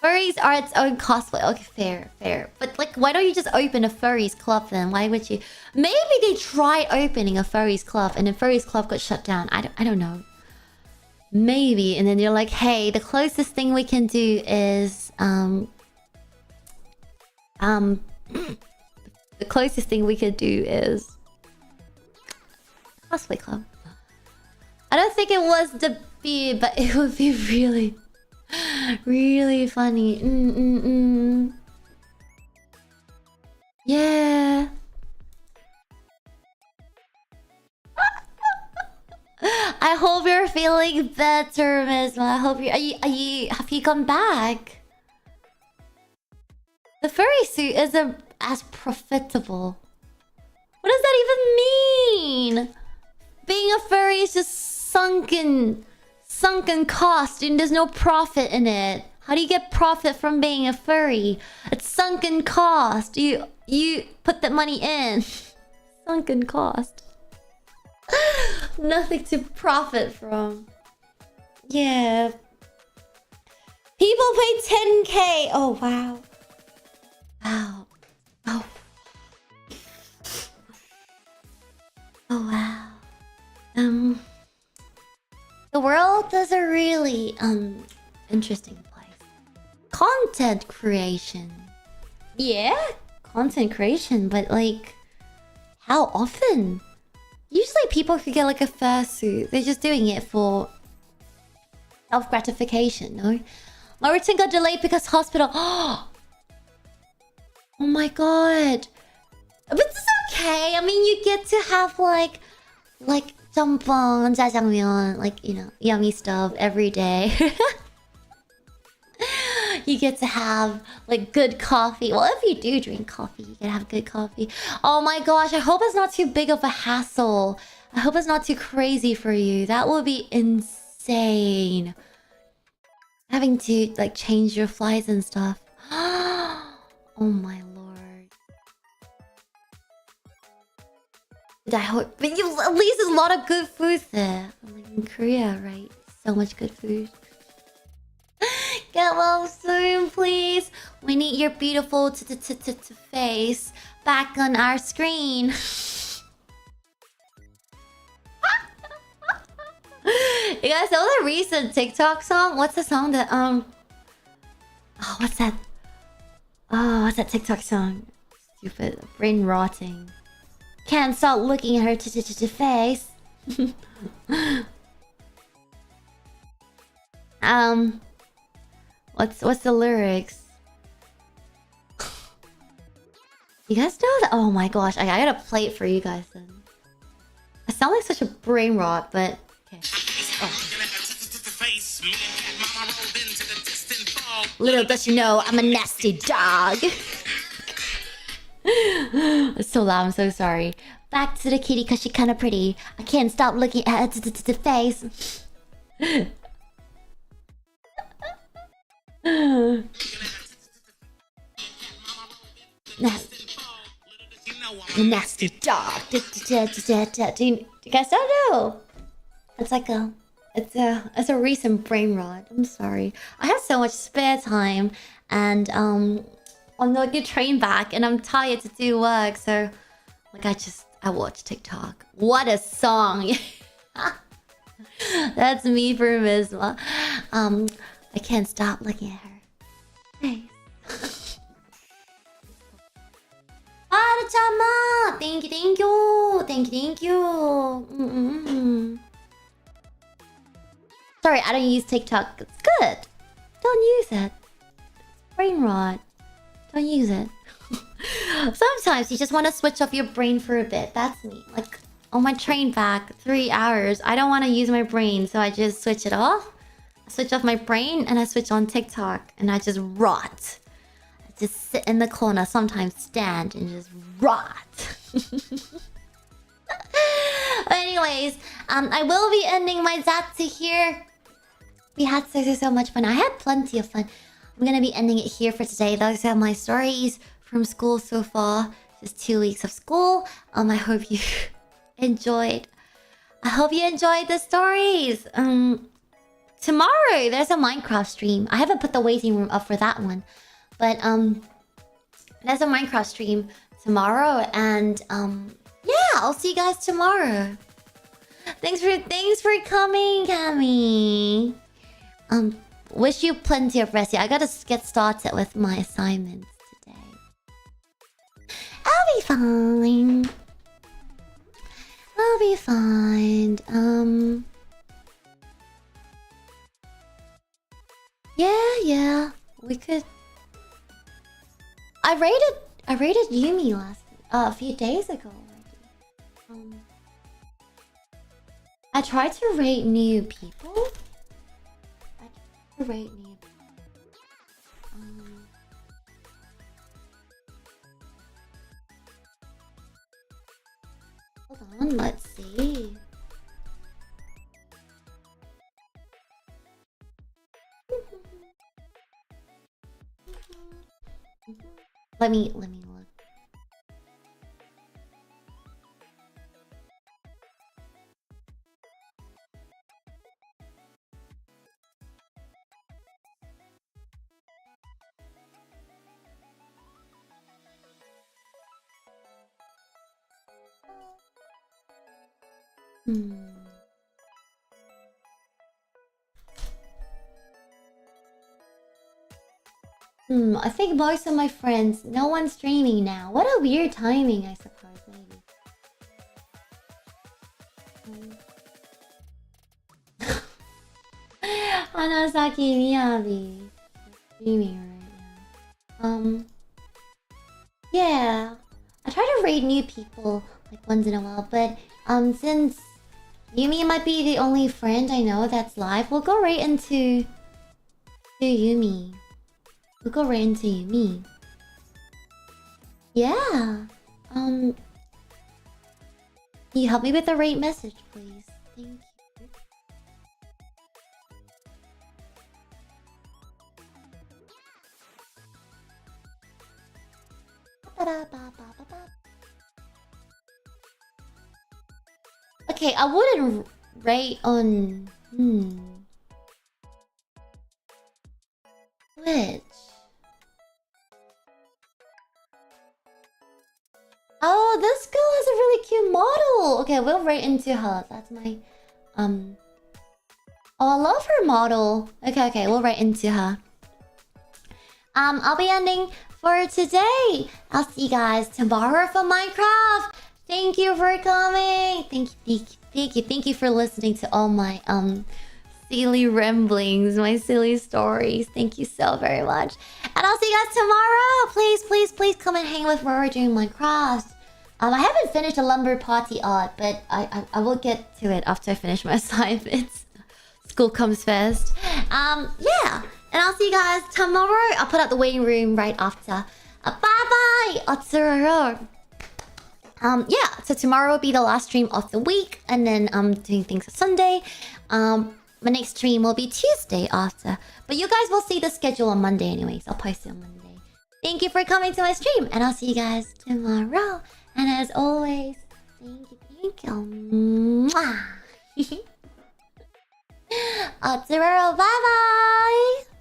Furries are its own cosplay. Okay, fair, fair. But like, why don't you just open a furries club then? Why would you? Maybe they tried opening a furries club and the furries club got shut down. I don't know. Maybe, and then you're like, hey, the closest thing we can do is the closest thing we could do is cosplay club. I don't think it was the beard, but it would be really, really funny. Yeah. I hope you're feeling better, Miss. I hope you have you come back? The furry suit isn't as profitable. What does that even mean? Being a furry is just sunken cost and there's no profit in it. How do you get profit from being a furry? It's sunken cost. You put that money in. Sunken cost. Nothing to profit from. Yeah. People pay 10k. Oh wow. Wow. Oh. Oh wow. The world is a really interesting place. Content creation. Yeah, content creation, but like how often? Usually people could get like a fursuit. They're just doing it for self-gratification, no? My return got delayed because hospital. Oh my god. But it's okay. I mean, you get to have like jjampong, jjajangmyeon, like, you know, yummy stuff every day. You get to have like good coffee. Well, if you do drink coffee, you can have good coffee. Oh my gosh, I hope it's not too big of a hassle. I hope it's not too crazy for you. That would be insane. Having to like change your flights and stuff. Oh my lord. I hope, but at least there's a lot of good food there. Like in Korea, right? So much good food. Get well soon, please. We need your beautiful face back on our screen. You guys know the recent TikTok song? What's the song that oh, what's that? Oh, what's that TikTok song? Stupid, brain rotting. Can't stop looking at her face. What's the lyrics? You guys know that? Oh my gosh, I gotta play it for you guys then. I sound like such a brain rot, but okay. Oh. Little does she know, I'm a nasty dog. It's so loud, I'm so sorry. Back to the kitty cause she kinda pretty. I can't stop looking at her face. Nasty dog. Do you guys don't know? It's like it's a recent brain rot. I'm sorry. I have so much spare time, and I'm not gonna train back, and I'm tired to do work, so like I watch TikTok. What a song! That's me for Misma. I can't stop looking at her face. Chama! Thank you. Sorry, I don't use TikTok. It's good. Don't use it. It's brain rot. Don't use it. Sometimes you just want to switch off your brain for a bit. That's me. Like on my train back, 3 hours. I don't want to use my brain, so I just switch it off. I switch off my brain and I switch on TikTok and I just rot. I just sit in the corner, sometimes stand and just rot. But anyways, I will be ending my Zatsu here. We had so much fun. I had plenty of fun. I'm gonna be ending it here for today. Those are my stories from school so far. Just 2 weeks of school. I hope you enjoyed. I hope you enjoyed the stories. tomorrow there's a Minecraft stream. I haven't put the waiting room up for that one, but there's a Minecraft stream tomorrow, and yeah, I'll see you guys tomorrow. Thanks for coming, Cammy. Wish you plenty of rest. Yeah, I gotta get started with my assignments today. I'll be fine. I'll be fine. Yeah. We could. I rated Yumi a few days ago already. I tried to rate new people. Hold on, let's see. Let me look. I think most of my friends, no one's streaming now. What a weird timing, I suppose, maybe. Hanasaki Miyabi streaming right now. Yeah. I try to raid new people like once in a while, but since Yumi might be the only friend I know that's live, we'll go right into Yumi. We'll go right into Yumi. Yeah. Can you help me with the rate message, please? Thank you. Okay, I wouldn't rate on which. Oh, this girl has a really cute model. Okay, we'll rate into her. That's my oh, I love her model. Okay, we'll write into her. I'll be ending for today. I'll see you guys tomorrow for Minecraft. Thank you for coming. Thank you for listening to all my silly ramblings, my silly stories. Thank you so very much. And I'll see you guys tomorrow. Please come and hang with Roro during Minecraft. I haven't finished the lumber party art, but I will get to it after I finish my assignments. School comes first. Yeah. And I'll see you guys tomorrow. I'll put out the waiting room right after. Bye-bye! Otsuroro. Yeah, so tomorrow will be the last stream of the week. And then I'm doing things on Sunday. My next stream will be Tuesday after. But you guys will see the schedule on Monday anyways. I'll post it on Monday. Thank you for coming to my stream. And I'll see you guys tomorrow. And as always, thank you. Mwah. Otsuroro, bye-bye!